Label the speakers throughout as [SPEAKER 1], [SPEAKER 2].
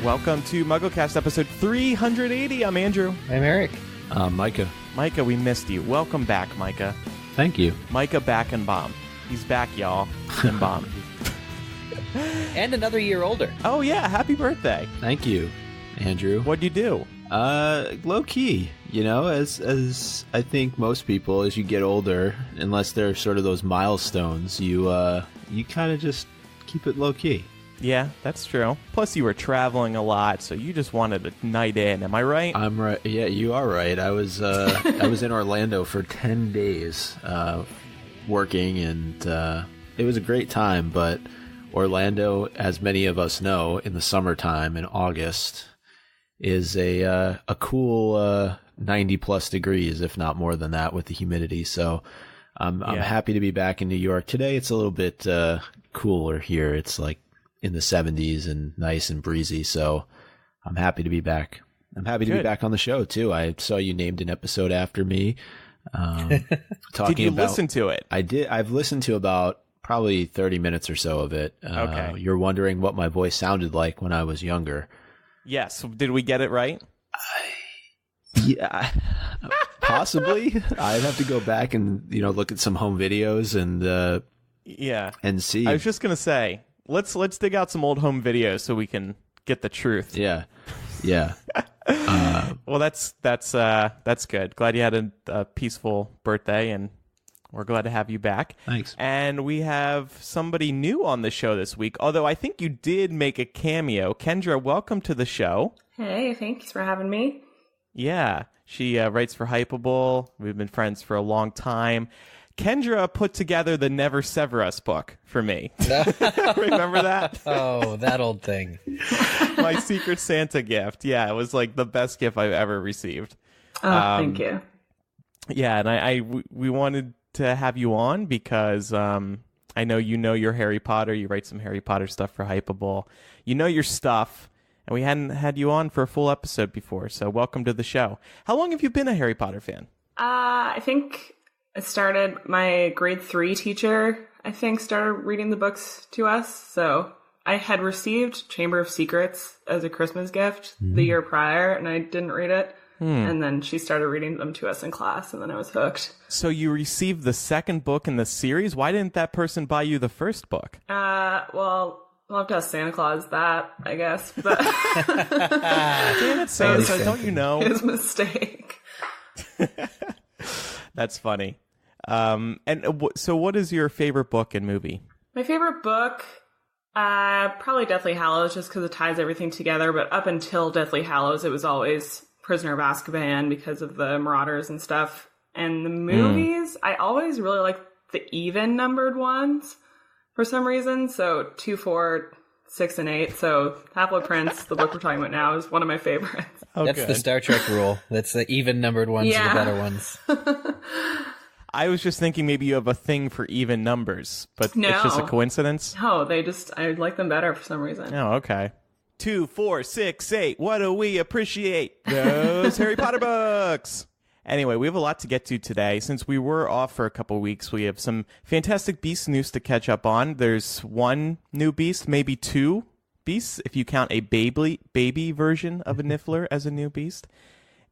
[SPEAKER 1] Welcome to MuggleCast episode 380. I'm Andrew.
[SPEAKER 2] I'm Eric.
[SPEAKER 3] Micah.
[SPEAKER 1] Micah, we missed you. Welcome back, Micah.
[SPEAKER 3] Thank you.
[SPEAKER 1] Micah back and bomb. He's back, y'all. And bomb.
[SPEAKER 2] And another year older.
[SPEAKER 1] Oh, yeah. Happy birthday.
[SPEAKER 3] Thank you, Andrew.
[SPEAKER 1] What'd you do?
[SPEAKER 3] Low key. You know, as I think most people, as you get older, unless they're sort of those milestones, you kind of just keep it low key.
[SPEAKER 1] Yeah, that's true. Plus, you were traveling a lot, so you just wanted a night in. Am I right?
[SPEAKER 3] I'm right. Yeah, you are right. I was in Orlando for 10 days working, and it was a great time. But Orlando, as many of us know, in the summertime in August, is a cool 90 plus degrees, if not more than that, with the humidity. So I'm happy to be back in New York today. It's a little bit cooler here. It's like in the 70s and nice and breezy, so I'm happy to be back. I'm happy to be back on the show too. I saw you named an episode after me.
[SPEAKER 1] Did you listen to it?
[SPEAKER 3] I did. I've listened to about probably 30 minutes or so of it.
[SPEAKER 1] Okay.
[SPEAKER 3] You're wondering what my voice sounded like when I was younger. Yes.
[SPEAKER 1] Did we get it right?
[SPEAKER 3] Yeah, possibly. I'd have to go back and look at some home videos and and see.
[SPEAKER 1] I was just gonna say, let's dig out some old home videos so we can get the truth.
[SPEAKER 3] Yeah.
[SPEAKER 1] Well, that's good. Glad you had a peaceful birthday, and we're glad to have you back.
[SPEAKER 3] Thanks.
[SPEAKER 1] And we have somebody new on the show this week, although I think you did make a cameo. Kendra, welcome to the show.
[SPEAKER 4] Hey, thanks for having me.
[SPEAKER 1] Yeah, she writes for Hypable. We've been friends for a long time. Kendra put together the Never Sever Us book for me. Remember that?
[SPEAKER 2] Oh, that old thing.
[SPEAKER 1] My Secret Santa gift. Yeah, it was like the best gift I've ever received.
[SPEAKER 4] Oh, thank you.
[SPEAKER 1] Yeah, and we wanted to have you on because I know your Harry Potter. You write some Harry Potter stuff for Hypable. You know your stuff, and we hadn't had you on for a full episode before, so welcome to the show. How long have you been a Harry Potter fan?
[SPEAKER 4] I think I started, my grade 3 teacher, I think, started reading the books to us. So I had received Chamber of Secrets as a Christmas gift the year prior, and I didn't read it. And then she started reading them to us in class, and then I was hooked.
[SPEAKER 1] So you received the second book in the series? Why didn't that person buy you the first book?
[SPEAKER 4] Well, I'll have to ask Santa Claus that, I guess. But
[SPEAKER 1] Damn it, Santa, don't you know?
[SPEAKER 4] His mistake.
[SPEAKER 1] That's funny. So what is your favorite book and movie?
[SPEAKER 4] My favorite book, probably Deathly Hallows, just because it ties everything together. But up until Deathly Hallows, it was always Prisoner of Azkaban because of the Marauders and stuff. And the movies, I always really like the even-numbered ones for some reason. So 2, 4, 6, and 8. So Half-Blood Prince, the book we're talking about now, is one of my favorites.
[SPEAKER 1] Oh,
[SPEAKER 2] That's
[SPEAKER 1] good.
[SPEAKER 2] the Star Trek rule. That's the even-numbered ones are the better ones.
[SPEAKER 1] I was just thinking maybe you have a thing for even numbers, but
[SPEAKER 4] No.
[SPEAKER 1] it's just a coincidence?
[SPEAKER 4] No, I like them better for some reason.
[SPEAKER 1] Oh, okay. 2, 4, 6, 8. What do we appreciate? Those Harry Potter books. Anyway, we have a lot to get to today. Since we were off for a couple weeks, we have some Fantastic Beasts news to catch up on. There's one new beast, maybe 2 beasts, if you count a baby version of a niffler as a new beast.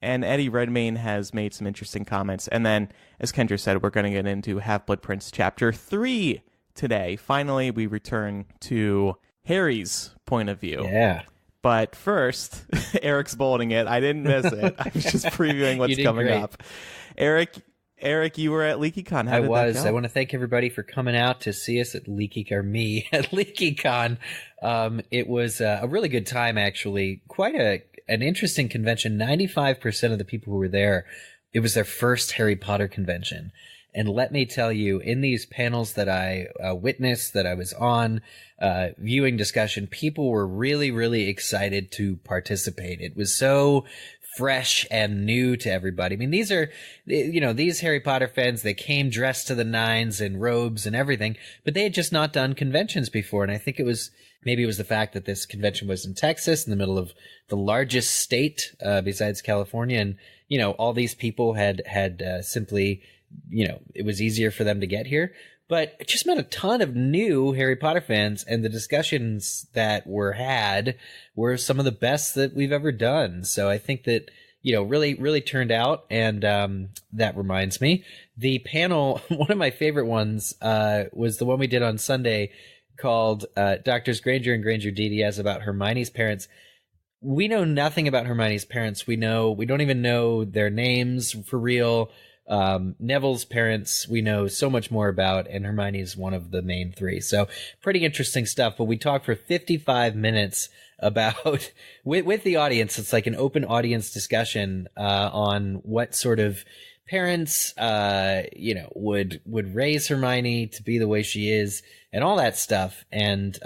[SPEAKER 1] And Eddie Redmayne has made some interesting comments. And then, as Kendra said, we're going to get into Half-Blood Prince Chapter 3 today. Finally, we return to Harry's point of view.
[SPEAKER 2] Yeah.
[SPEAKER 1] But first, Eric's bolding it. I didn't miss it. I was just previewing what's coming up. Eric, you were at LeakyCon. How did that go?
[SPEAKER 2] I want to thank everybody for coming out to see us at LeakyCon. It was a really good time, actually. Quite an interesting convention. 95% of the people who were there, it was their first Harry Potter convention. And let me tell you, in these panels that I witnessed, that I was on, viewing discussion, people were really, really excited to participate. It was so fresh and new to everybody. I mean, these are, these Harry Potter fans, they came dressed to the nines in robes and everything, but they had just not done conventions before. And I think maybe it was the fact that this convention was in Texas, in the middle of the largest state besides California. And, all these people had simply, it was easier for them to get here. but I just met a ton of new Harry Potter fans, and the discussions that were had were some of the best that we've ever done. So I think that, really, really turned out. And that reminds me, the panel, one of my favorite ones was the one we did on Sunday called Doctors Granger and Granger DDS about Hermione's parents. We know nothing about Hermione's parents. We don't even know their names for real. Neville's parents we know so much more about, and Hermione is one of the main three. So pretty interesting stuff. But we talked for 55 minutes about with the audience. It's like an open audience discussion on what sort of parents would raise Hermione to be the way she is and all that stuff. And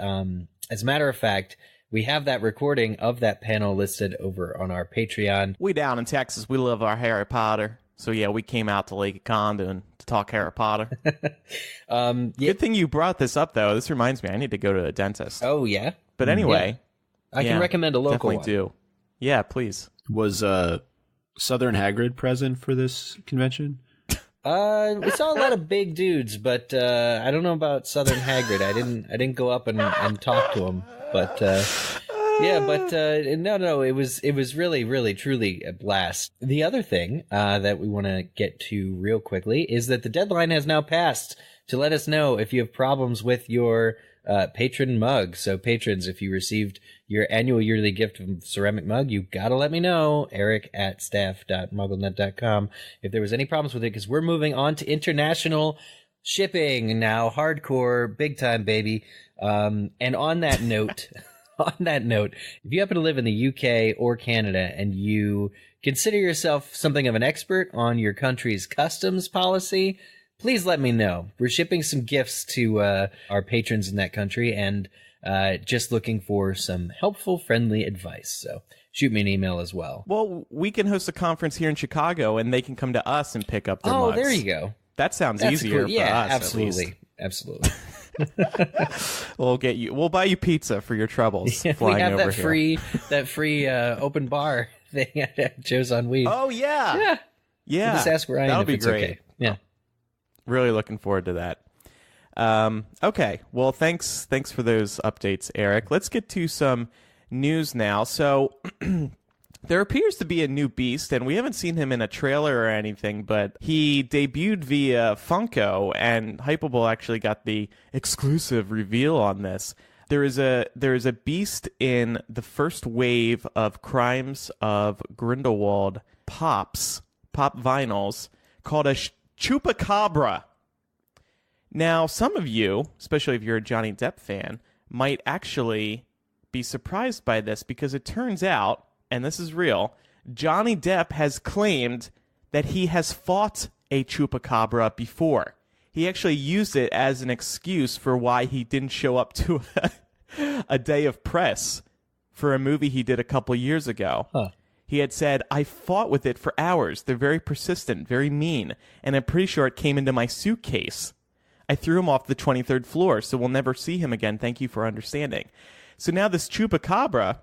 [SPEAKER 2] as a matter of fact, we have that recording of that panel listed over on our Patreon.
[SPEAKER 1] We down in Texas, we love our Harry Potter. So, yeah, we came out to LeakyCon to talk Harry Potter. Good thing you brought this up, though. This reminds me, I need to go to a dentist.
[SPEAKER 2] Oh, yeah?
[SPEAKER 1] But anyway.
[SPEAKER 2] Yeah. I can recommend a local
[SPEAKER 1] definitely
[SPEAKER 2] one.
[SPEAKER 1] Do. Yeah, please.
[SPEAKER 3] Was Southern Hagrid present for this convention?
[SPEAKER 2] We saw a lot of big dudes, but I don't know about Southern Hagrid. I didn't go up and talk to him, but... no, it was really, really, truly a blast. The other thing that we want to get to real quickly is that the deadline has now passed to let us know if you have problems with your patron mug. So patrons, if you received your annual yearly gift of ceramic mug, you gotta let me know, eric@staff.mugglenet.com, if there was any problems with it, because we're moving on to international shipping now, hardcore, big time, baby. And on that note... if you happen to live in the UK or Canada and you consider yourself something of an expert on your country's customs policy, please let me know. We're shipping some gifts to our patrons in that country and just looking for some helpful, friendly advice. So shoot me an email as well.
[SPEAKER 1] Well, we can host a conference here in Chicago and they can come to us and pick up their mugs.
[SPEAKER 2] Oh, there you go.
[SPEAKER 1] That sounds easier
[SPEAKER 2] cool. Yeah,
[SPEAKER 1] for us,
[SPEAKER 2] absolutely.
[SPEAKER 1] at least.
[SPEAKER 2] Absolutely.
[SPEAKER 1] We'll buy you pizza for your troubles. Flying
[SPEAKER 2] we have
[SPEAKER 1] over
[SPEAKER 2] that free open bar thing at Joe's on Weed.
[SPEAKER 1] Oh yeah.
[SPEAKER 2] Just ask Ryan.
[SPEAKER 1] That'll
[SPEAKER 2] if
[SPEAKER 1] be
[SPEAKER 2] it's
[SPEAKER 1] great.
[SPEAKER 2] Okay. Yeah.
[SPEAKER 1] Really looking forward to that. Okay. Well, thanks for those updates, Eric. Let's get to some news now. So there appears to be a new Beast, and we haven't seen him in a trailer or anything, but he debuted via Funko, and Hypable actually got the exclusive reveal on this. There is a Beast in the first wave of Crimes of Grindelwald pop vinyls called a chupacabra. Now, some of you, especially if you're a Johnny Depp fan, might actually be surprised by this, because it turns out, and this is real, Johnny Depp has claimed that he has fought a chupacabra before. He actually used it as an excuse for why he didn't show up to a day of press for a movie he did a couple years ago.
[SPEAKER 2] Huh.
[SPEAKER 1] He had said, I fought with it for hours. They're very persistent, very mean, and I'm pretty sure it came into my suitcase. I threw him off the 23rd floor, so we'll never see him again. Thank you for understanding. So now this chupacabra,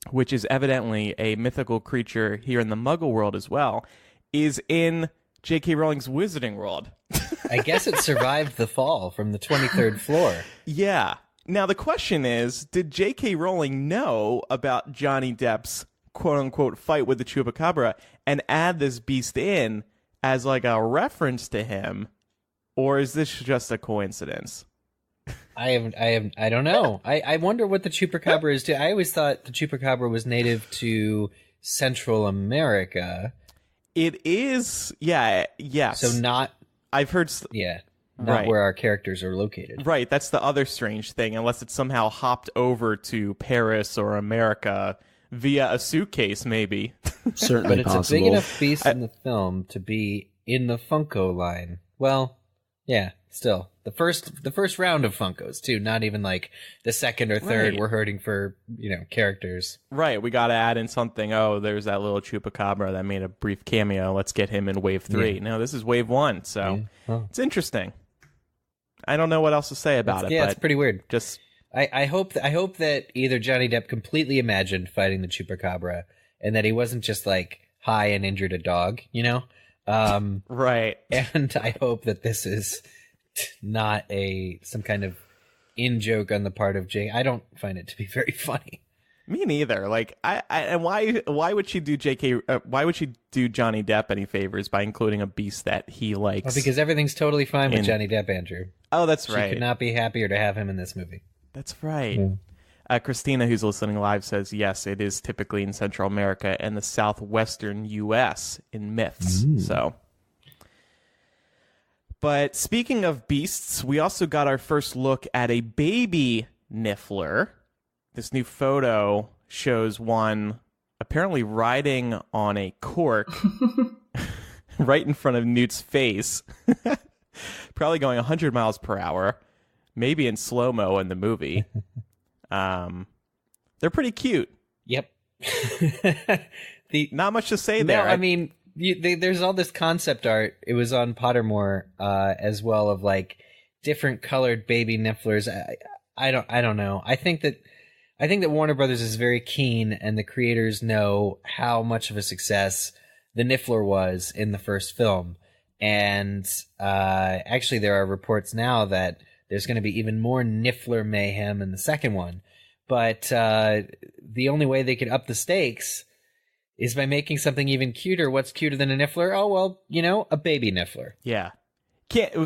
[SPEAKER 1] which is evidently a mythical creature here in the Muggle world as well, is in J.K. Rowling's Wizarding World.
[SPEAKER 2] I guess it survived the fall from the 23rd floor.
[SPEAKER 1] Yeah. Now the question is, did J.K. Rowling know about Johnny Depp's quote-unquote fight with the chupacabra and add this beast in as like a reference to him, or is this just a coincidence?
[SPEAKER 2] I don't know. I wonder what the chupacabra is. I always thought the chupacabra was native to Central America.
[SPEAKER 1] It is, yeah, yes.
[SPEAKER 2] So not.
[SPEAKER 1] I've heard.
[SPEAKER 2] Yeah, not
[SPEAKER 1] right.
[SPEAKER 2] where our characters are located.
[SPEAKER 1] Right. That's the other strange thing. Unless it somehow hopped over to Paris or America via a suitcase, maybe.
[SPEAKER 3] Certainly
[SPEAKER 2] but it's
[SPEAKER 3] possible.
[SPEAKER 2] a big enough beast in the film to be in the Funko line. Well, yeah. Still, the first round of Funkos too, not even like the second or third.
[SPEAKER 1] Right.
[SPEAKER 2] We're hurting for, characters.
[SPEAKER 1] Right, we got to add in something. Oh, there's that little chupacabra that made a brief cameo. Let's get him in wave 3.
[SPEAKER 2] Yeah.
[SPEAKER 1] No, this is wave 1, so it's interesting. I don't know what else to say about it.
[SPEAKER 2] Yeah,
[SPEAKER 1] but
[SPEAKER 2] it's pretty weird.
[SPEAKER 1] Just
[SPEAKER 2] I hope that either Johnny Depp completely imagined fighting the chupacabra, and that he wasn't just like high and injured a dog,
[SPEAKER 1] right.
[SPEAKER 2] And I hope that this is not some kind of in-joke on the part of Jake. I don't find it to be very funny.
[SPEAKER 1] Me neither. Like, and why would she do why would she do Johnny Depp any favors by including a beast that he likes?
[SPEAKER 2] Well, because everything's totally fine with Johnny Depp, Andrew.
[SPEAKER 1] Oh, that's right.
[SPEAKER 2] She could not be happier to have him in this movie.
[SPEAKER 1] That's right. Christina, who's listening live, says, yes, it is typically in Central America and the southwestern U.S. in myths. So, but speaking of beasts, we also got our first look at a baby niffler. This new photo shows one apparently riding on a cork right in front of Newt's face, probably going 100 miles per hour, maybe in slow-mo in the movie. They're pretty cute.
[SPEAKER 2] Yep.
[SPEAKER 1] Not much to say there.
[SPEAKER 2] No, I mean, there's all this concept art. It was on Pottermore as well, of like different colored baby nifflers. I don't know. I think that Warner Brothers is very keen, and the creators know how much of a success the Niffler was in the first film. And actually, there are reports now that there's going to be even more Niffler mayhem in the second one. But the only way they could up the stakes is by making something even cuter. What's cuter than a Niffler? Oh, well, a baby Niffler.
[SPEAKER 1] Yeah.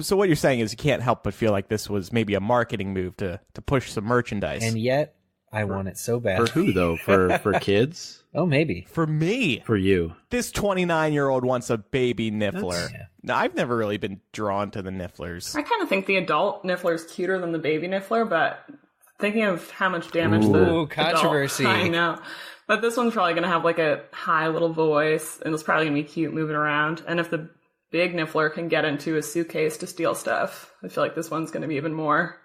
[SPEAKER 1] So what you're saying is you can't help but feel like this was maybe a marketing move to push some merchandise.
[SPEAKER 2] And yet, I want it so bad.
[SPEAKER 3] For who, though? For kids?
[SPEAKER 2] Oh, maybe.
[SPEAKER 1] For me.
[SPEAKER 3] For you.
[SPEAKER 1] This 29-year-old wants a baby Niffler. No, I've never really been drawn to the Nifflers.
[SPEAKER 4] I kind of think the adult Niffler is cuter than the baby Niffler, but thinking of how much damage
[SPEAKER 2] controversy.
[SPEAKER 4] I know. But this one's probably going to have like a high little voice, and it's probably going to be cute moving around. And if the big Niffler can get into a suitcase to steal stuff, I feel like this one's going to be even more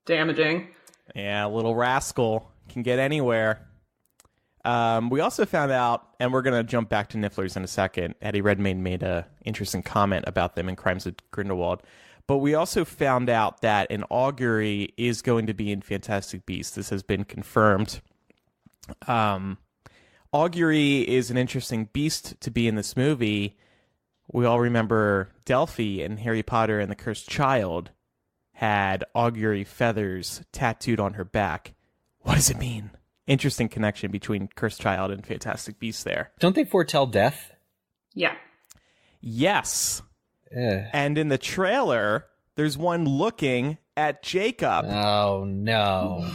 [SPEAKER 4] damaging.
[SPEAKER 1] Yeah, little rascal can get anywhere. We also found out, and we're going to jump back to Nifflers in a second. Eddie Redmayne made an interesting comment about them in Crimes of Grindelwald. But we also found out that an augury is going to be in Fantastic Beasts. This has been confirmed. Augury is an interesting beast to be in this movie. We all remember Delphi in Harry Potter and the Cursed Child had augury feathers tattooed on her back. What does it mean? Interesting connection between Cursed Child and Fantastic Beasts there.
[SPEAKER 2] Don't they foretell death?
[SPEAKER 4] Yeah.
[SPEAKER 1] Yes. And in the trailer, there's one looking at Jacob.
[SPEAKER 2] Oh, no.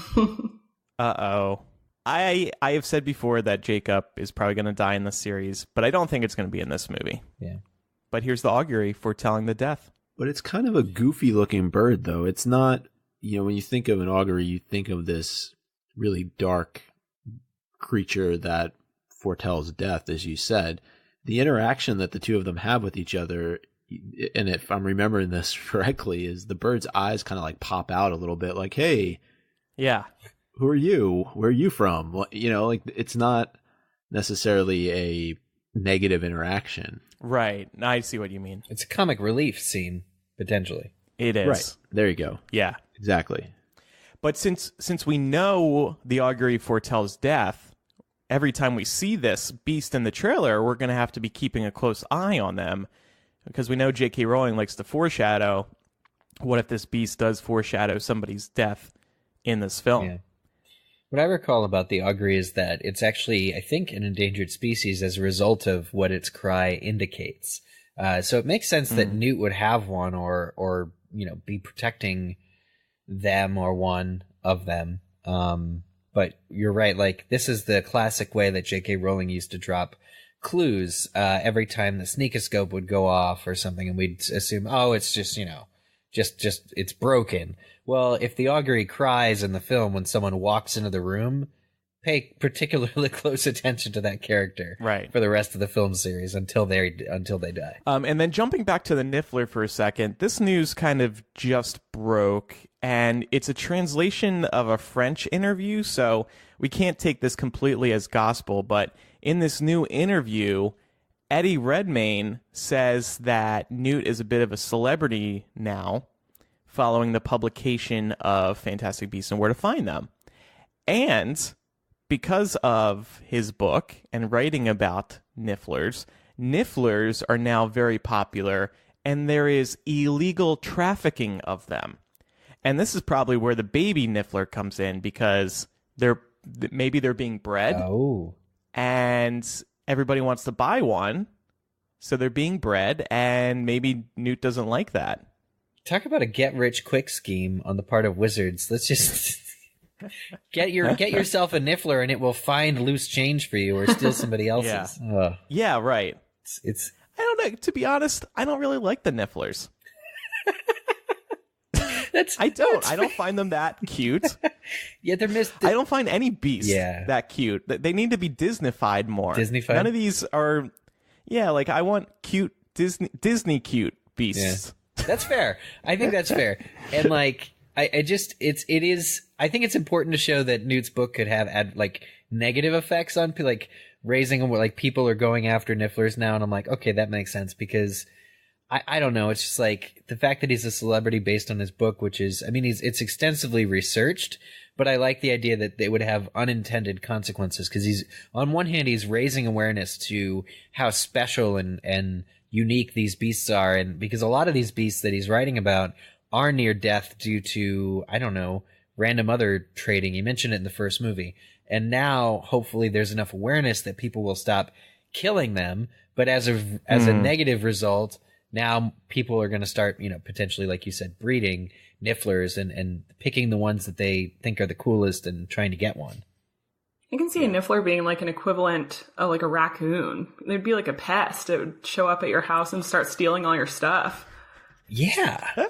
[SPEAKER 1] Uh-oh. I have said before that Jacob is probably going to die in this series, but I don't think it's going to be in this movie.
[SPEAKER 2] Yeah.
[SPEAKER 1] But here's the augury foretelling the death.
[SPEAKER 3] But it's kind of a goofy looking bird, though. It's not, when you think of an augury, you think of this really dark creature that foretells death, as you said. The interaction that the two of them have with each other, and if I'm remembering this correctly, is the bird's eyes kind of like pop out a little bit, like, hey,
[SPEAKER 1] yeah,
[SPEAKER 3] who are you? Where are you from? Like, it's not necessarily a negative interaction.
[SPEAKER 1] Right. I see what you mean.
[SPEAKER 2] It's a comic relief scene, potentially.
[SPEAKER 1] It is.
[SPEAKER 3] Right. There you go.
[SPEAKER 1] Yeah.
[SPEAKER 3] Exactly.
[SPEAKER 1] But since we know the augury foretells death, every time we see this beast in the trailer, we're going to have to be keeping a close eye on them, because we know J.K. Rowling likes to foreshadow. What if this beast does foreshadow somebody's death in this film?
[SPEAKER 2] Yeah. What I recall about the augury is that it's actually, I think, an endangered species as a result of what its cry indicates. So it makes sense that Newt would have one, or be protecting them or one of them. But you're right. Like, this is the classic way that J.K. Rowling used to drop clues every time the sneakoscope would go off or something, and we'd assume, oh, it's just it's broken. Well, if the augury cries in the film when someone walks into the room, pay particularly close attention to that character,
[SPEAKER 1] right, for
[SPEAKER 2] the rest of the film series until they die.
[SPEAKER 1] And then jumping back to the Niffler for a second, this news kind of just broke, and it's a translation of a French interview, so we can't take this completely as gospel. But in this new interview, Eddie Redmayne says that Newt is a bit of a celebrity now, following the publication of Fantastic Beasts and Where to Find Them. And because of his book and writing about Nifflers, Nifflers are now very popular, and there is illegal trafficking of them. And this is probably where the baby niffler comes in, because maybe they're being bred.
[SPEAKER 2] Oh.
[SPEAKER 1] And everybody wants to buy one. So they're being bred, and maybe Newt doesn't like that.
[SPEAKER 2] Talk about a get-rich-quick scheme on the part of wizards. Let's just get yourself a niffler, and it will find loose change for you or steal somebody else's.
[SPEAKER 1] Yeah, right.
[SPEAKER 2] It's.
[SPEAKER 1] I don't know. To be honest, I don't really like the nifflers. I don't find them that cute.
[SPEAKER 2] Yeah,
[SPEAKER 1] I don't find any beasts
[SPEAKER 2] that
[SPEAKER 1] cute. They need to be Disneyfied more.
[SPEAKER 2] Disneyfied?
[SPEAKER 1] None of these are. Yeah, like I want cute Disney cute beasts.
[SPEAKER 2] Yeah. That's fair. I think that's fair. And like I think it's important to show that Newt's book could have like negative effects on like raising them, where like people are going after nifflers now, and I'm like, okay, that makes sense, because I don't know, it's just like the fact that he's a celebrity based on his book, which is, I mean, it's extensively researched, but I like the idea that they would have unintended consequences, because he's, on one hand, he's raising awareness to how special and unique these beasts are, and because a lot of these beasts that he's writing about are near death due to, I don't know, random other trading. He mentioned it in the first movie. And now, hopefully, there's enough awareness that people will stop killing them, but as a negative result, now people are going to start, potentially, like you said, breeding nifflers and picking the ones that they think are the coolest and trying to get one.
[SPEAKER 4] I can see a niffler being like an equivalent of like a raccoon. They'd be like a pest. It would show up at your house and start stealing all your stuff.
[SPEAKER 2] Yeah.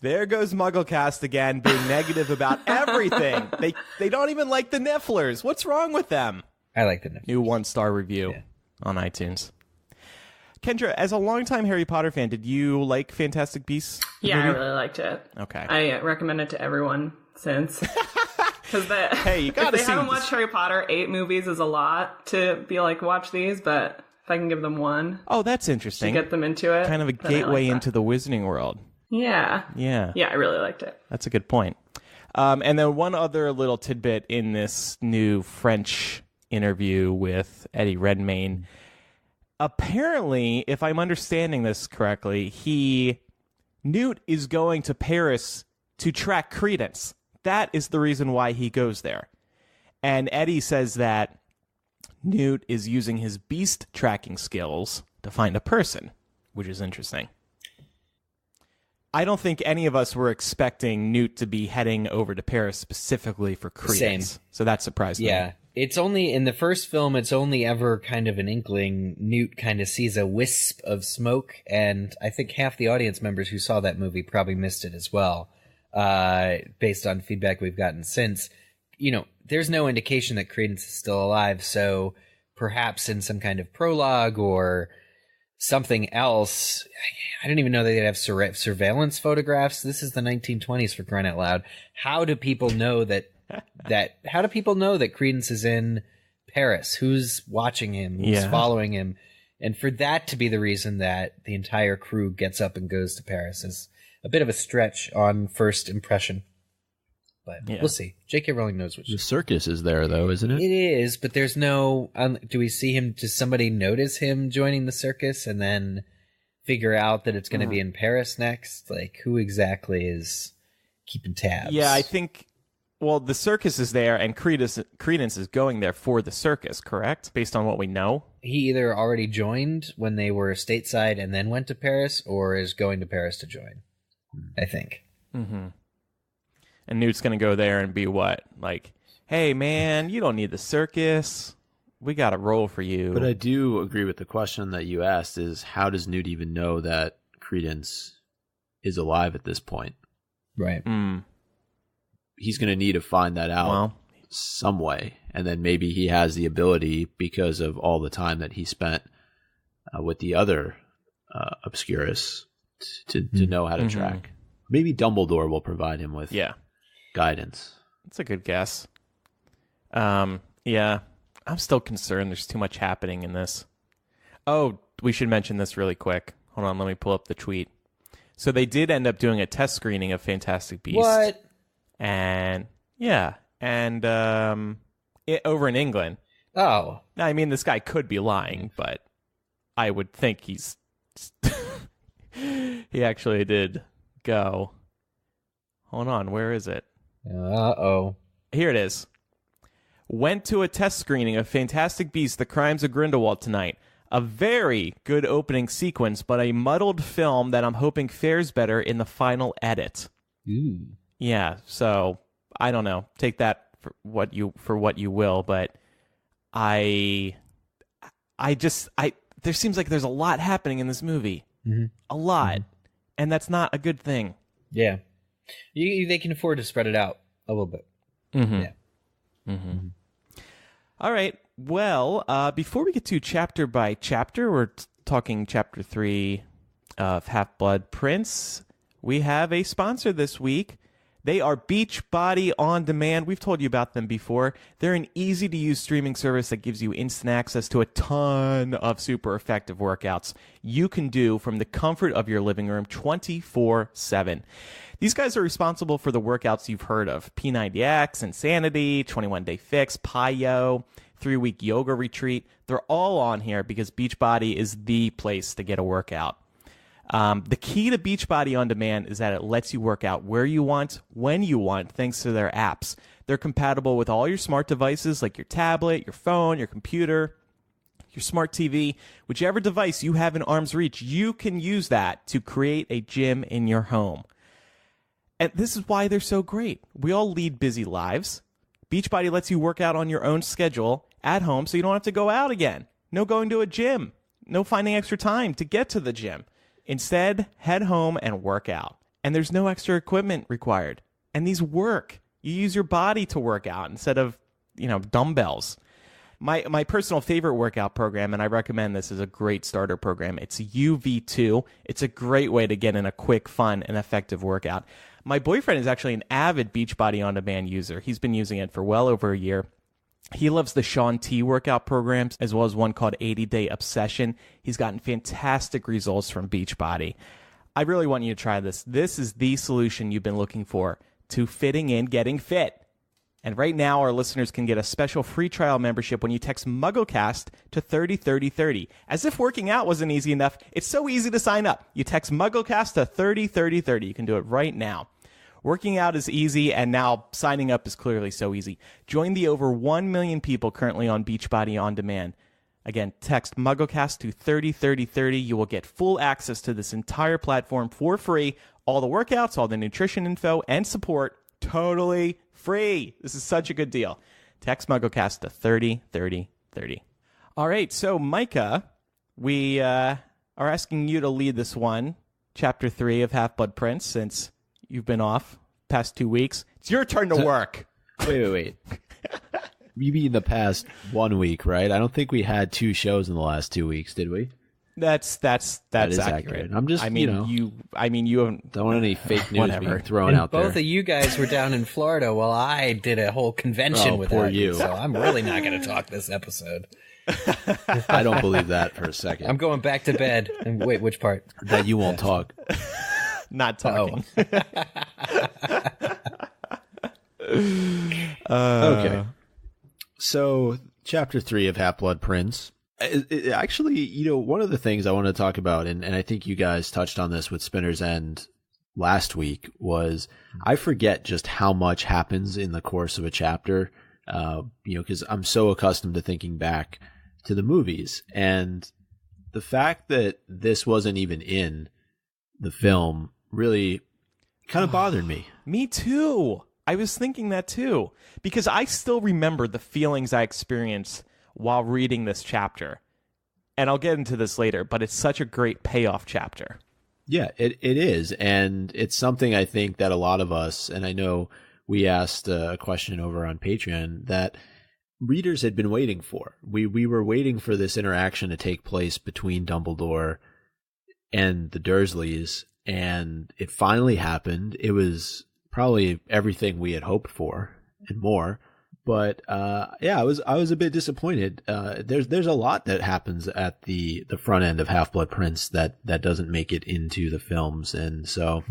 [SPEAKER 1] There goes MuggleCast again, being negative about everything. They don't even like the nifflers. What's wrong with them?
[SPEAKER 2] I like the nifflers.
[SPEAKER 1] New 1-star review on iTunes. Kendra, as a longtime Harry Potter fan, did you like Fantastic Beasts?
[SPEAKER 4] Yeah, I really liked it.
[SPEAKER 1] Okay.
[SPEAKER 4] I recommend it to everyone since.
[SPEAKER 1] Hey, you gotta
[SPEAKER 4] if
[SPEAKER 1] see
[SPEAKER 4] they haven't watched Harry Potter, 8 movies is a lot to be like, watch these, but if I can give them one.
[SPEAKER 1] Oh, that's interesting.
[SPEAKER 4] To get them into it.
[SPEAKER 1] Kind of a gateway into the Wizarding world.
[SPEAKER 4] Yeah.
[SPEAKER 1] Yeah.
[SPEAKER 4] Yeah, I really liked it.
[SPEAKER 1] That's a good point. And then one other little tidbit in this new French interview with Eddie Redmayne. Apparently, if I'm understanding this correctly, Newt is going to Paris to track Credence. That is the reason why he goes there. And Eddie says that Newt is using his beast tracking skills to find a person, which is interesting. I don't think any of us were expecting Newt to be heading over to Paris specifically for Credence.
[SPEAKER 2] Same.
[SPEAKER 1] So that surprised me.
[SPEAKER 2] Yeah. It's only, in the first film, it's only ever kind of an inkling. Newt kind of sees a wisp of smoke, and I think half the audience members who saw that movie probably missed it as well, based on feedback we've gotten since. There's no indication that Credence is still alive, so perhaps in some kind of prologue or something else. I didn't even know they'd have surveillance photographs. This is the 1920s, for crying out loud. How do people know that how do people know that Credence is in Paris? Who's watching him? Who's following him? And for that to be the reason that the entire crew gets up and goes to Paris is a bit of a stretch on first impression. But we'll see. J.K. Rowling knows what
[SPEAKER 3] the circus is there, though, isn't it?
[SPEAKER 2] It is, but there's no... do we see him... Does somebody notice him joining the circus and then figure out that it's going to be in Paris next? Like, who exactly is keeping tabs?
[SPEAKER 1] Yeah, I think... Well, the circus is there, and Credence is going there for the circus, correct? Based on what we know?
[SPEAKER 2] He either already joined when they were stateside and then went to Paris, or is going to Paris to join, I think.
[SPEAKER 1] Mm-hmm. And Newt's going to go there and be what? Like, hey, man, you don't need the circus. We got a role for you.
[SPEAKER 3] But I do agree with the question that you asked is, how does Newt even know that Credence is alive at this point?
[SPEAKER 2] Right.
[SPEAKER 3] He's going to need to find that out some way. And then maybe he has the ability, because of all the time that he spent with the other Obscurus, to know how to track. Maybe Dumbledore will provide him with guidance.
[SPEAKER 1] That's a good guess. Yeah, I'm still concerned there's too much happening in this. Oh, we should mention this really quick. Hold on, let me pull up the tweet. So they did end up doing a test screening of Fantastic Beasts.
[SPEAKER 2] What?
[SPEAKER 1] And over in England.
[SPEAKER 2] Oh.
[SPEAKER 1] I mean, this guy could be lying, but I would think he's He actually did go. Hold on, where is it?
[SPEAKER 2] Uh-oh.
[SPEAKER 1] Here it is. Went to a test screening of Fantastic Beasts: The Crimes of Grindelwald tonight. A very good opening sequence, but a muddled film that I'm hoping fares better in the final edit.
[SPEAKER 2] Ooh.
[SPEAKER 1] Yeah, so I don't know. Take that for what you will, but there seems like there's a lot happening in this movie.
[SPEAKER 2] Mm-hmm.
[SPEAKER 1] A lot. And that's not a good thing.
[SPEAKER 2] Yeah. They can afford to spread it out a little bit.
[SPEAKER 1] Mm-hmm.
[SPEAKER 2] Yeah.
[SPEAKER 1] Mm-hmm. All right. Well, before we get to chapter by chapter, we're talking chapter 3 of Half-Blood Prince. We have a sponsor this week. They are Beachbody On Demand. We've told you about them before. They're an easy-to-use streaming service that gives you instant access to a ton of super effective workouts you can do from the comfort of your living room 24/7. These guys are responsible for the workouts you've heard of: P90X, Insanity, 21-Day Fix, Payoff, 3-week yoga retreat. They're all on here because Beachbody is the place to get a workout. The key to Beachbody On Demand is that it lets you work out where you want, when you want, thanks to their apps. They're compatible with all your smart devices like your tablet, your phone, your computer, your smart TV. Whichever device you have in arm's reach, you can use that to create a gym in your home. And this is why they're so great. We all lead busy lives. Beachbody lets you work out on your own schedule at home so you don't have to go out again. No going to a gym. No finding extra time to get to the gym. Instead, head home and work out. And there's no extra equipment required. And these work. You use your body to work out instead of, dumbbells. My personal favorite workout program, and I recommend this as a great starter program, it's UV2. It's a great way to get in a quick, fun, and effective workout. My boyfriend is actually an avid Beachbody On Demand user. He's been using it for well over a year. He loves the Shaun T workout programs, as well as one called 80-Day Obsession. He's gotten fantastic results from Beachbody. I really want you to try this. This is the solution you've been looking for to fitting in getting fit. And right now, our listeners can get a special free trial membership when you text MuggleCast to 303030. As if working out wasn't easy enough, it's so easy to sign up. You text MuggleCast to 303030. You can do it right now. Working out is easy, and now signing up is clearly so easy. Join the over 1 million people currently on Beachbody On Demand. Again, text MuggleCast to 303030. You will get full access to this entire platform for free. All the workouts, all the nutrition info, and support, totally free. This is such a good deal. Text MuggleCast to 303030. All right, so Micah, we are asking you to lead this one, Chapter 3 of Half-Blood Prince, since you've been off past 2 weeks. It's your turn to work.
[SPEAKER 3] Wait. You mean the past 1 week, right? I don't think we had 2 shows in the last 2 weeks, did we?
[SPEAKER 1] That is
[SPEAKER 3] accurate. I'm just,
[SPEAKER 1] you haven't.
[SPEAKER 3] Don't want any fake news being thrown out there.
[SPEAKER 2] Both of you guys were down in Florida while I did a whole convention without you. So I'm really not going to talk this episode.
[SPEAKER 3] I don't believe that for a second.
[SPEAKER 2] I'm going back to bed. And wait, which part?
[SPEAKER 3] That you won't talk.
[SPEAKER 1] Not talking.
[SPEAKER 3] Okay. So, Chapter 3 of Half-Blood Prince. Actually, one of the things I want to talk about, and I think you guys touched on this with Spinner's End last week, was I forget just how much happens in the course of a chapter, because I'm so accustomed to thinking back to the movies. And the fact that this wasn't even in the film really kind of bothered me.
[SPEAKER 1] Me too. I was thinking that too, because I still remember the feelings I experienced while reading this chapter. And I'll get into this later, but it's such a great payoff chapter.
[SPEAKER 3] Yeah, it is. And it's something I think that a lot of us, and I know we asked a question over on Patreon, that readers had been waiting for. We were waiting for this interaction to take place between Dumbledore and the Dursleys, and it finally happened. It was probably everything we had hoped for and more. But I was a bit disappointed. There's a lot that happens at the front end of Half-Blood Prince that doesn't make it into the films, and so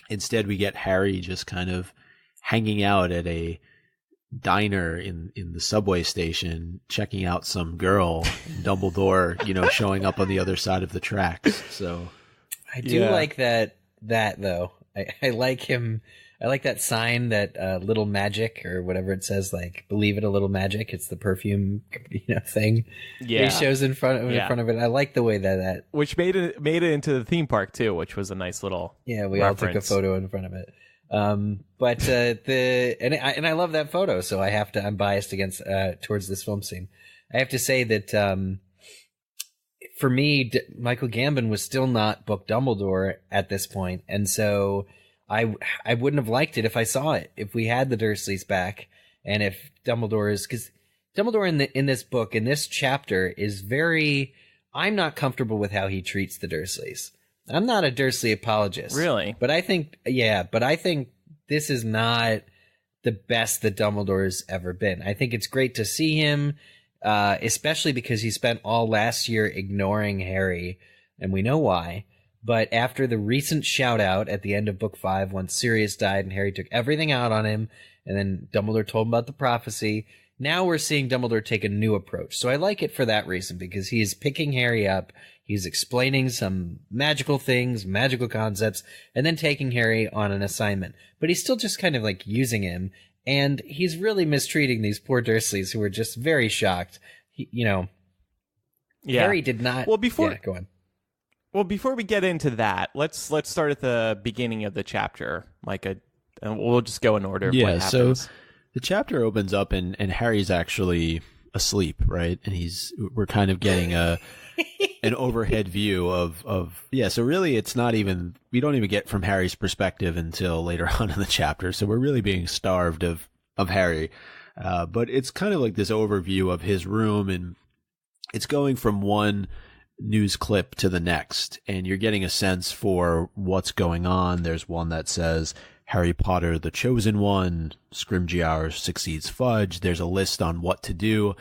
[SPEAKER 3] instead we get Harry just kind of hanging out at a diner in the subway station, checking out some girl, and Dumbledore, showing up on the other side of the tracks. So
[SPEAKER 2] I do like that though. I like him. I like that sign, that little magic or whatever it says, like believe it, a little magic. It's the perfume, thing.
[SPEAKER 1] Yeah,
[SPEAKER 2] he shows in front of it. I like the way that
[SPEAKER 1] which made it into the theme park too, which was a nice little
[SPEAKER 2] we
[SPEAKER 1] reference.
[SPEAKER 2] all took a photo in front of it. But I love that photo, so I'm biased towards this film scene. I have to say that for me, Michael Gambon was still not Book Dumbledore at this point, and so I wouldn't have liked it if I saw it, if we had the Dursleys back, and if Dumbledore is, because Dumbledore in this book, in this chapter, is very. I'm not comfortable with how he treats the Dursleys. I'm not a Dursley apologist.
[SPEAKER 1] Really?
[SPEAKER 2] But I think this is not the best that Dumbledore's ever been. I think it's great to see him, especially because he spent all last year ignoring Harry, and we know why. But after the recent shout out at the end of Book 5, when Sirius died and Harry took everything out on him, and then Dumbledore told him about the prophecy, now we're seeing Dumbledore take a new approach. So I like it for that reason, because he is picking Harry up. He's explaining some magical things, magical concepts, and then taking Harry on an assignment. But he's still just kind of like using him, and he's really mistreating these poor Dursleys who are just very shocked. Harry did not.
[SPEAKER 1] Well, before
[SPEAKER 2] go on.
[SPEAKER 1] Well, before we get into that, let's start at the beginning of the chapter, Micah, and we'll just go in order.
[SPEAKER 3] Yeah.
[SPEAKER 1] What happens.
[SPEAKER 3] So the chapter opens up and Harry's actually asleep, right? And we're kind of getting an overhead view of so really it's not even, we don't even get from Harry's perspective until later on in the chapter, so we're really being starved of Harry, but it's kind of like this overview of his room, and it's going from one news clip to the next, and you're getting a sense for what's going on. There's one that says Harry Potter the Chosen One, Scrimgeour succeeds Fudge. There's a list on what to do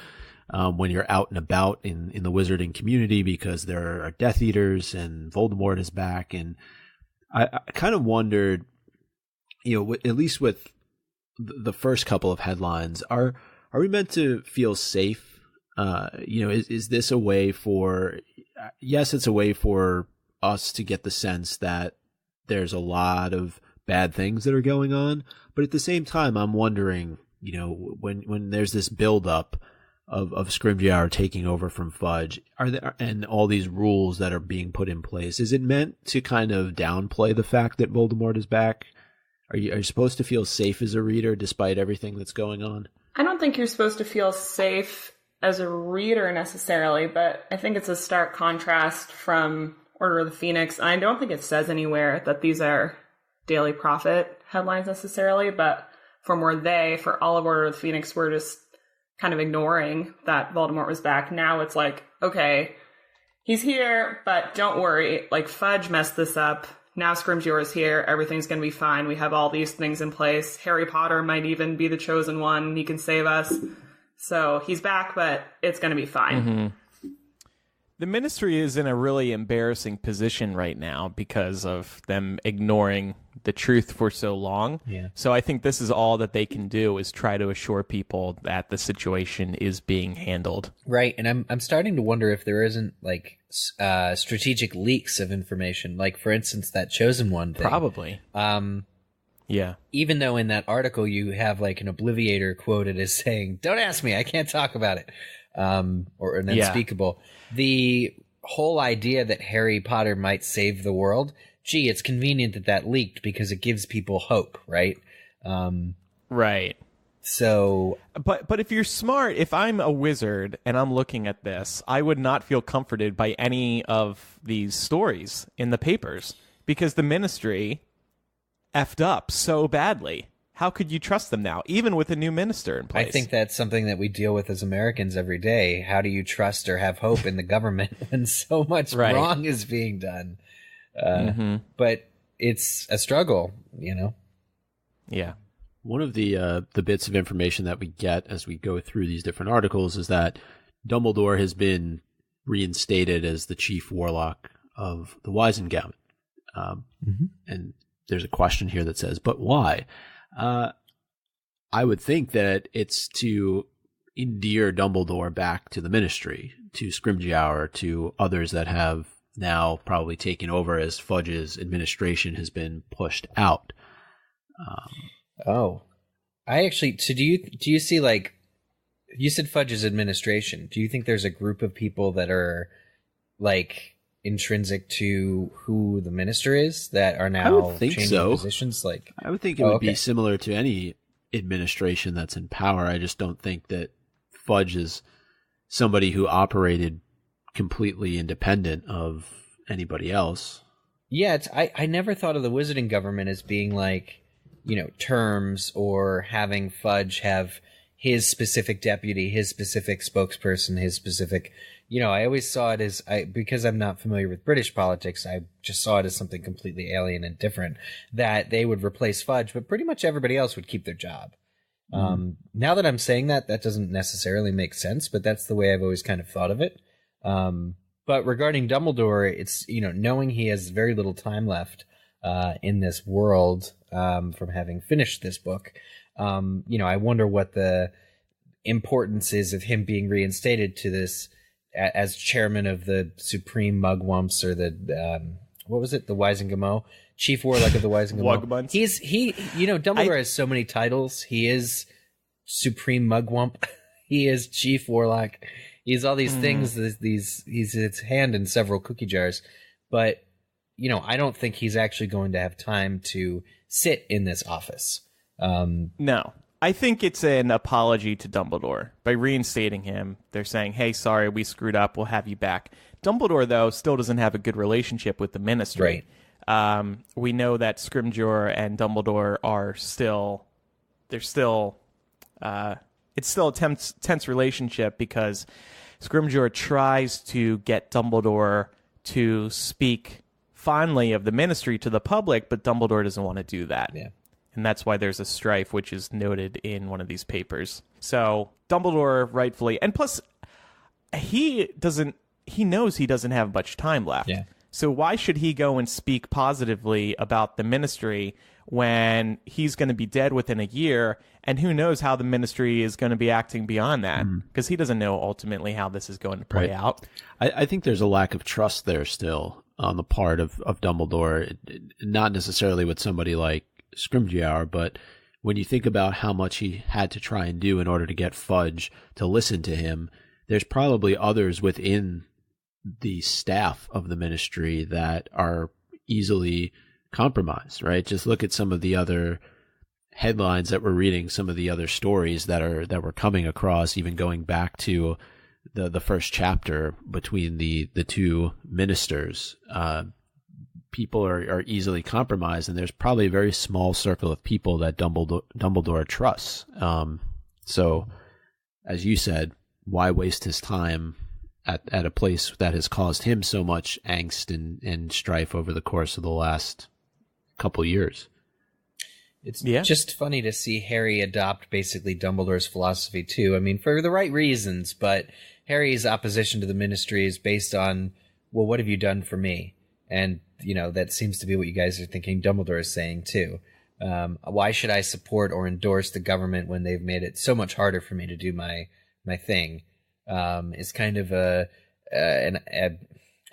[SPEAKER 3] when you're out and about in the wizarding community, because there are Death Eaters and Voldemort is back. And I kind of wondered, at least with the first couple of headlines, are we meant to feel safe? Is this a way for, yes, it's a way for us to get the sense that there's a lot of bad things that are going on. But at the same time, I'm wondering, when there's this buildup of Scrimgeour taking over from Fudge, and all these rules that are being put in place, is it meant to kind of downplay the fact that Voldemort is back? Are you supposed to feel safe as a reader despite everything that's going on?
[SPEAKER 4] I don't think you're supposed to feel safe as a reader necessarily, but I think it's a stark contrast from Order of the Phoenix. And I don't think it says anywhere that these are Daily Prophet headlines necessarily, but from where for all of Order of the Phoenix, we're just kind of ignoring that Voldemort was back. Now it's like, okay, he's here, but don't worry, like Fudge messed this up. Now Scrimgeour is here. Everything's going to be fine. We have all these things in place. Harry Potter might even be the chosen one. He can save us. So he's back, but it's going to be fine.
[SPEAKER 1] Mm-hmm. The Ministry is in a really embarrassing position right now because of them ignoring the truth for so long.
[SPEAKER 2] Yeah.
[SPEAKER 1] So I think this is all that they can do, is try to assure people that the situation is being handled.
[SPEAKER 2] Right, and I'm starting to wonder if there isn't like strategic leaks of information, like for instance that Chosen One thing.
[SPEAKER 1] Probably. Yeah.
[SPEAKER 2] Even though in that article you have like an Obliviator quoted as saying, "Don't ask me, I can't talk about it," or an unspeakable. Yeah. The whole idea that Harry Potter might save the world, gee, it's convenient that leaked because it gives people hope, right?
[SPEAKER 1] Right.
[SPEAKER 2] So,
[SPEAKER 1] but if you're smart, if I'm a wizard and I'm looking at this, I would not feel comforted by any of these stories in the papers, because the Ministry effed up so badly. How could you trust them now, even with a new minister in place?
[SPEAKER 2] I think that's something that we deal with as Americans every day. How do you trust or have hope in the government when so much wrong is being done? But it's a struggle,
[SPEAKER 1] Yeah.
[SPEAKER 3] One of the bits of information that we get as we go through these different articles is that Dumbledore has been reinstated as the Chief Warlock of the Wizengamot. And there's a question here that says, but why? I would think that it's to endear Dumbledore back to the Ministry, to Scrimgeour, to others that have now probably taking over as Fudge's administration has been pushed out.
[SPEAKER 2] I actually. So do you see, like, you said Fudge's administration? Do you think there's a group of people that are like intrinsic to who the minister is that are now changing positions? Like,
[SPEAKER 3] I would think it would be similar to any administration that's in power. I just don't think that Fudge is somebody who operated completely independent of anybody else.
[SPEAKER 2] Yeah, I never thought of the wizarding government as being like, terms, or having Fudge have his specific deputy, his specific spokesperson, his specific, I always saw it as, because I'm not familiar with British politics, I just saw it as something completely alien and different, that they would replace Fudge, but pretty much everybody else would keep their job. Now that I'm saying that doesn't necessarily make sense, but that's the way I've always kind of thought of it. But regarding Dumbledore, it's, knowing he has very little time left in this world from having finished this book, I wonder what the importance is of him being reinstated to this as chairman of the Supreme Mugwumps, or the what was it, the Wizengamot, Chief Warlock of the Wizengamot. Dumbledore has so many titles. He is Supreme Mugwump. He is Chief Warlock. He's all these things. He's his hand in several cookie jars, but I don't think he's actually going to have time to sit in this office.
[SPEAKER 1] No. I think it's an apology to Dumbledore. By reinstating him, they're saying, hey, sorry, we screwed up, we'll have you back. Dumbledore, though, still doesn't have a good relationship with the Ministry.
[SPEAKER 2] Right.
[SPEAKER 1] We know that Scrimgeour and Dumbledore are still... it's still a tense relationship, because Scrimgeour tries to get Dumbledore to speak fondly of the Ministry to the public, but Dumbledore doesn't want to do that.
[SPEAKER 2] Yeah.
[SPEAKER 1] And that's why there's a strife, which is noted in one of these papers. So Dumbledore rightfully, and plus he knows he doesn't have much time left.
[SPEAKER 2] Yeah.
[SPEAKER 1] So why should he go and speak positively about the Ministry when he's going to be dead within a year, and who knows how the Ministry is going to be acting beyond that? Because he doesn't know ultimately how this is going to play out.
[SPEAKER 3] I think there's a lack of trust there still on the part of Dumbledore, not necessarily with somebody like Scrimgeour, but when you think about how much he had to try and do in order to get Fudge to listen to him, there's probably others within the staff of the Ministry that are easily compromised, right? Just look at some of the other headlines that we're reading, some of the other stories that we're coming across, even going back to the first chapter between the two ministers. People are easily compromised, and there's probably a very small circle of people that Dumbledore trusts. So, as you said, why waste his time at a place that has caused him so much angst and strife over the course of the last couple years?
[SPEAKER 2] It's just funny to see Harry adopt basically Dumbledore's philosophy too. I mean, for the right reasons, but Harry's opposition to the Ministry is based on, well, what have you done for me? And, that seems to be what you guys are thinking Dumbledore is saying too. Why should I support or endorse the government when they've made it so much harder for me to do my thing? Is kind of an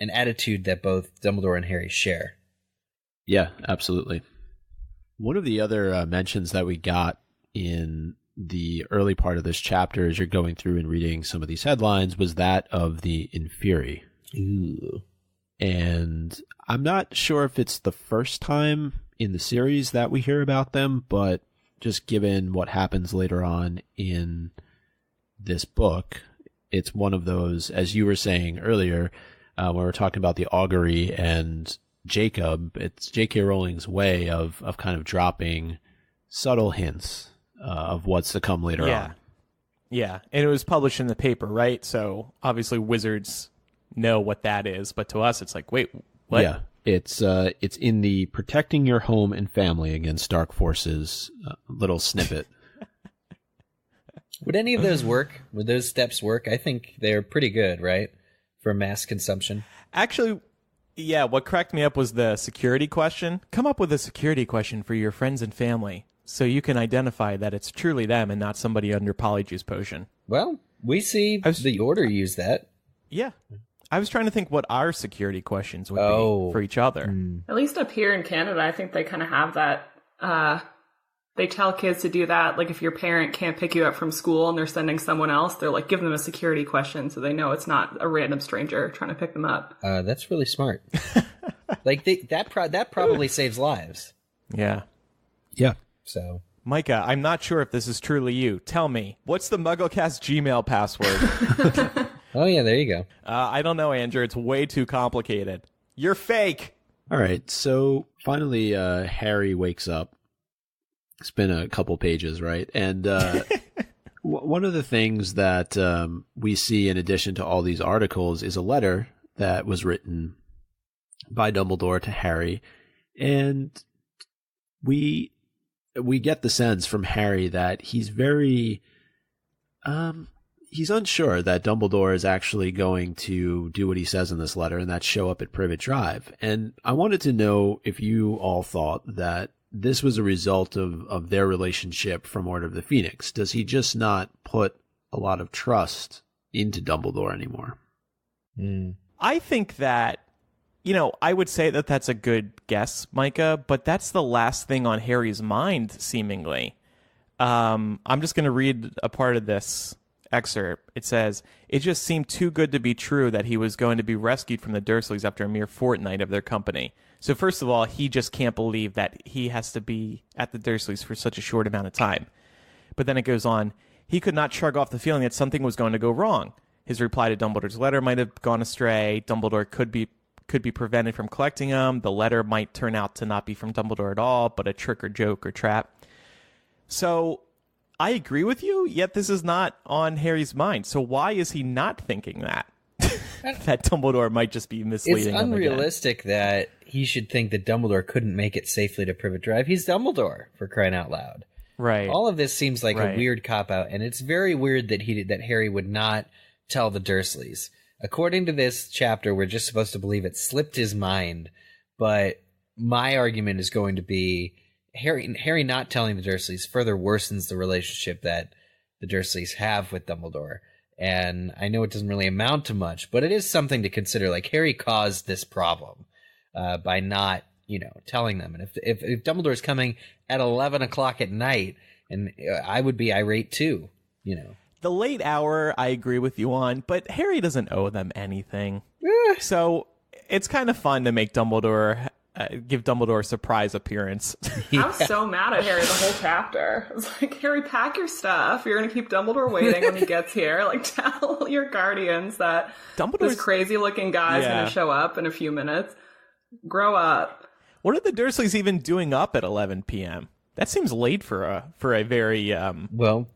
[SPEAKER 2] attitude that both Dumbledore and Harry share.
[SPEAKER 3] Yeah, absolutely. One of the other mentions that we got in the early part of this chapter, as you're going through and reading some of these headlines, was that of the Inferi.
[SPEAKER 2] Ooh.
[SPEAKER 3] And I'm not sure if it's the first time in the series that we hear about them, but just given what happens later on in this book, it's one of those, as you were saying earlier, when we were talking about the augury and Jacob, it's J.K. Rowling's way of kind of dropping subtle hints of what's to come later on.
[SPEAKER 1] Yeah, and it was published in the paper, right? So obviously wizards know what that is, but to us it's like, wait, what?
[SPEAKER 3] Yeah, it's in the Protecting Your Home and Family Against Dark Forces little snippet.
[SPEAKER 2] Would any of those work? Would those steps work? I think they're pretty good, right? For mass consumption.
[SPEAKER 1] Actually, yeah, what cracked me up was the security question. Come up with a security question for your friends and family so you can identify that it's truly them and not somebody under Polyjuice Potion.
[SPEAKER 2] Well, we see the Order use that.
[SPEAKER 1] Yeah. I was trying to think what our security questions would be for each other.
[SPEAKER 4] At least up here in Canada, I think they kind of have that. They tell kids to do that. Like if your parent can't pick you up from school and they're sending someone else, they're like, give them a security question so they know it's not a random stranger trying to pick them up.
[SPEAKER 2] That's really smart. Like that probably saves lives.
[SPEAKER 1] Yeah.
[SPEAKER 3] Yeah.
[SPEAKER 2] So,
[SPEAKER 1] Micah, I'm not sure if this is truly you. Tell me, what's the MuggleCast Gmail password?
[SPEAKER 2] oh yeah, there you go.
[SPEAKER 1] I don't know, Andrew. It's way too complicated. You're fake.
[SPEAKER 3] All right. So finally, Harry wakes up. It's been a couple pages, right? And one of the things that we see in addition to all these articles is a letter that was written by Dumbledore to Harry. And we get the sense from Harry that he's very he's unsure that Dumbledore is actually going to do what he says in this letter, and that's show up at Privet Drive. And I wanted to know if you all thought that this was a result of their relationship from Order of the Phoenix. Does he just not put a lot of trust into Dumbledore anymore?
[SPEAKER 1] I think that, I would say that that's a good guess, Micah, but that's the last thing on Harry's mind, seemingly. I'm just going to read a part of this excerpt. It says, it just seemed too good to be true that he was going to be rescued from the Dursleys after a mere fortnight of their company. So first of all, he just can't believe that he has to be at the Dursleys for such a short amount of time. But then it goes on, he could not shrug off the feeling that something was going to go wrong. His reply to Dumbledore's letter might have gone astray. Dumbledore could be prevented from collecting them. The letter might turn out to not be from Dumbledore at all, but a trick or joke or trap. So I agree with you, yet this is not on Harry's mind. So why is he not thinking that? That Dumbledore might just be misleading him again.
[SPEAKER 2] It's unrealistic that he should think that Dumbledore couldn't make it safely to Privet Drive. He's Dumbledore, for crying out loud.
[SPEAKER 1] Right.
[SPEAKER 2] All of this seems like a weird cop-out, and it's very weird that Harry would not tell the Dursleys. According to this chapter, we're just supposed to believe it slipped his mind, but my argument is going to be Harry not telling the Dursleys further worsens the relationship that the Dursleys have with Dumbledore. And I know it doesn't really amount to much, but it is something to consider. Like, Harry caused this problem by not, telling them. And if Dumbledore's coming at 11 o'clock at night, and I would be irate too,
[SPEAKER 1] The late hour, I agree with you on, but Harry doesn't owe them anything. So it's kind of fun to make Dumbledore give Dumbledore a surprise appearance.
[SPEAKER 4] I was so mad at Harry the whole chapter. I was like, Harry, pack your stuff. You're going to keep Dumbledore waiting when he gets here. Like, tell your guardians that this crazy-looking guy is going to show up in a few minutes. Grow up.
[SPEAKER 1] What are the Dursleys even doing up at 11 p.m.? That seems late for a very
[SPEAKER 2] Muggle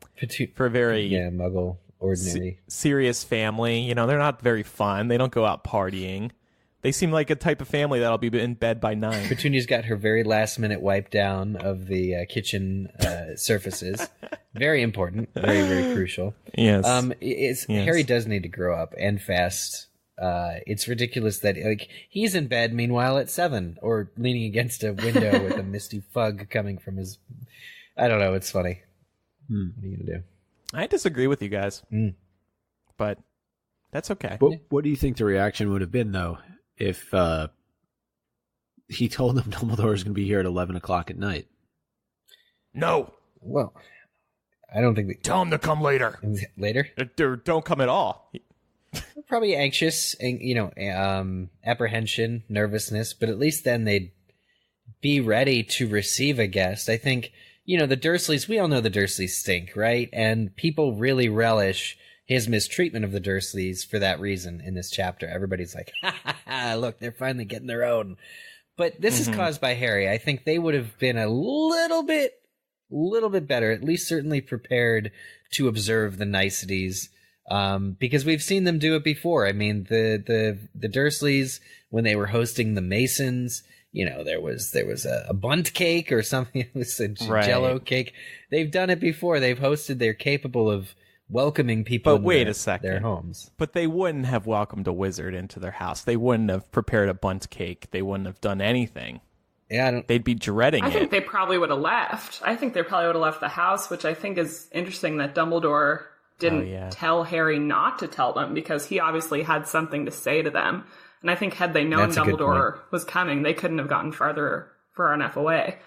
[SPEAKER 2] ordinary
[SPEAKER 1] serious family. They're not very fun. They don't go out partying. They seem like a type of family that'll be in bed by 9.
[SPEAKER 2] Petunia's got her very last-minute wipe down of the kitchen surfaces. Very important. Very, very crucial.
[SPEAKER 1] Yes.
[SPEAKER 2] Yes. Harry does need to grow up, and fast. It's ridiculous that he's in bed, meanwhile, at 7, or leaning against a window with a misty fug coming from his... I don't know. It's funny. What are you going to do?
[SPEAKER 1] I disagree with you guys. But that's okay.
[SPEAKER 3] But what do you think the reaction would have been, though, if he told them Dumbledore is going to be here at 11 o'clock at night?
[SPEAKER 1] No.
[SPEAKER 2] Well, I don't think...
[SPEAKER 1] Tell him to come later.
[SPEAKER 2] Later?
[SPEAKER 1] Don't come at all.
[SPEAKER 2] Probably anxious, apprehension, nervousness, but at least then they'd be ready to receive a guest. I think, the Dursleys, we all know the Dursleys stink, right? And people really relish his mistreatment of the Dursleys for that reason in this chapter. Everybody's like, look, they're finally getting their own. But this is caused by Harry. I think they would have been a little bit better, at least certainly prepared to observe the niceties, because we've seen them do it before. I mean, the Dursleys, when they were hosting the Masons, there was a bunt cake or something. It was a Jello cake. They've done it before. They've hosted. They're capable of welcoming people their homes.
[SPEAKER 1] But they wouldn't have welcomed a wizard into their house. They wouldn't have prepared a bunt cake. They wouldn't have done anything.
[SPEAKER 2] Yeah,
[SPEAKER 1] they'd be dreading it.
[SPEAKER 4] I think they probably would have left. I think they probably would have left the house, which I think is interesting that Dumbledore didn't tell Harry not to tell them, because he obviously had something to say to them. And I think had they known Dumbledore was coming, they couldn't have gotten far enough away.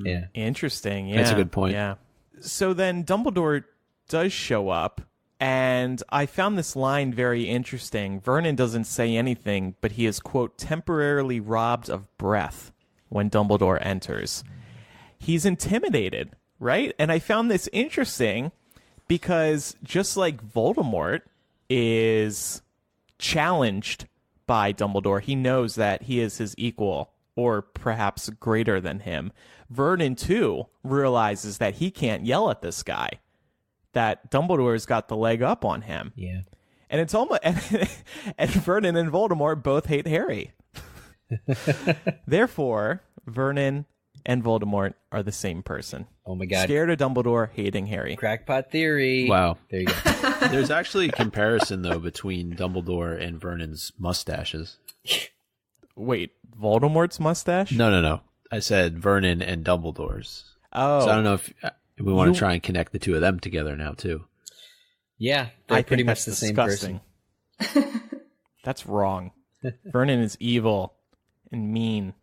[SPEAKER 2] Yeah.
[SPEAKER 1] Interesting. Yeah.
[SPEAKER 3] That's a good point.
[SPEAKER 1] Yeah. So then Dumbledore does show up, and I found this line very interesting. Vernon doesn't say anything, but he is, quote, temporarily robbed of breath when Dumbledore enters. He's intimidated, right? And I found this interesting because just like Voldemort is challenged by Dumbledore, he knows that he is his equal, or perhaps greater than him. Vernon, too, realizes that he can't yell at this guy, that Dumbledore's got the leg up on him.
[SPEAKER 2] Yeah.
[SPEAKER 1] And it's almost and Vernon and Voldemort both hate Harry. Therefore, Vernon and Voldemort are the same person.
[SPEAKER 2] Oh my god.
[SPEAKER 1] Scared of Dumbledore, hating Harry.
[SPEAKER 2] Crackpot theory.
[SPEAKER 3] Wow.
[SPEAKER 2] There you go.
[SPEAKER 3] There's actually a comparison, though, between Dumbledore and Vernon's mustaches.
[SPEAKER 1] Wait, Voldemort's mustache?
[SPEAKER 3] No. I said Vernon and Dumbledore's.
[SPEAKER 1] Oh.
[SPEAKER 3] So I don't know if we want to try and connect the two of them together now, too.
[SPEAKER 2] Yeah, they're
[SPEAKER 1] I
[SPEAKER 2] pretty
[SPEAKER 1] think
[SPEAKER 2] much
[SPEAKER 1] that's
[SPEAKER 2] the same
[SPEAKER 1] disgusting.
[SPEAKER 2] person.
[SPEAKER 1] That's wrong. Vernon is evil and mean.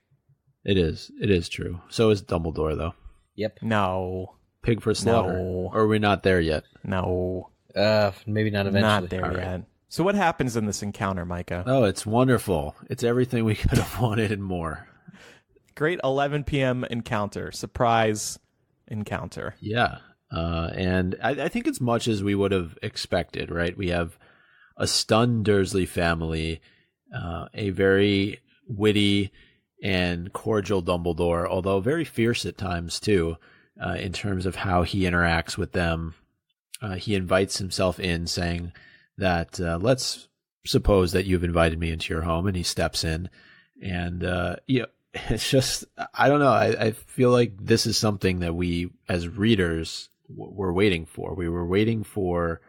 [SPEAKER 3] It is true. So is Dumbledore, though.
[SPEAKER 2] Yep.
[SPEAKER 1] No.
[SPEAKER 3] Pig for slaughter.
[SPEAKER 1] No.
[SPEAKER 3] Or are we not there yet?
[SPEAKER 1] No.
[SPEAKER 2] Maybe not eventually.
[SPEAKER 1] Not there
[SPEAKER 3] All
[SPEAKER 1] yet.
[SPEAKER 3] right.
[SPEAKER 1] So what happens in this encounter, Micah?
[SPEAKER 3] Oh, it's wonderful. It's everything we could have wanted and more.
[SPEAKER 1] Great 11 p.m. encounter. Surprise encounter.
[SPEAKER 3] Yeah. And I think it's much as we would have expected, right? We have a stunned Dursley family, a very witty and cordial Dumbledore, although very fierce at times too, in terms of how he interacts with them. He invites himself in, saying that, let's suppose that you've invited me into your home, and he steps in. And, it's just, I don't know. I feel like this is something that we, as readers, were waiting for. We were waiting for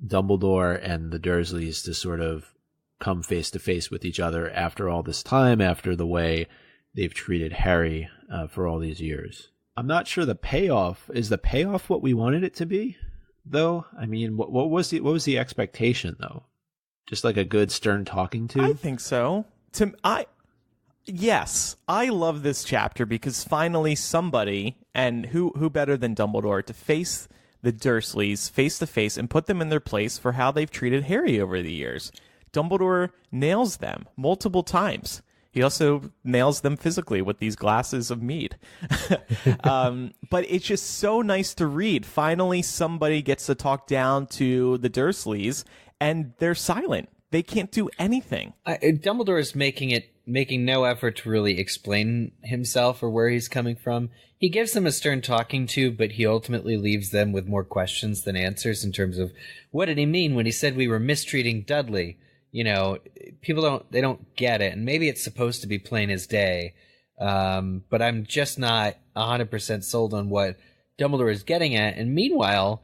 [SPEAKER 3] Dumbledore and the Dursleys to sort of come face to face with each other after all this time, after the way they've treated Harry for all these years. I'm not sure the payoff is what we wanted it to be, though. I mean, what was the expectation, though? Just like a good stern talking to?
[SPEAKER 1] I think so. Yes, I love this chapter because finally somebody, and who better than Dumbledore, to face the Dursleys face to face and put them in their place for how they've treated Harry over the years. Dumbledore nails them multiple times. He also nails them physically with these glasses of mead. But it's just so nice to read. Finally, somebody gets to talk down to the Dursleys, and they're silent. They can't do anything.
[SPEAKER 2] Dumbledore is making no effort to really explain himself or where he's coming from. He gives them a stern talking to, but he ultimately leaves them with more questions than answers in terms of what did he mean when he said we were mistreating Dudley? You know, people don't get it, and maybe it's supposed to be plain as day, but I'm just not 100% sold on what Dumbledore is getting at. And meanwhile,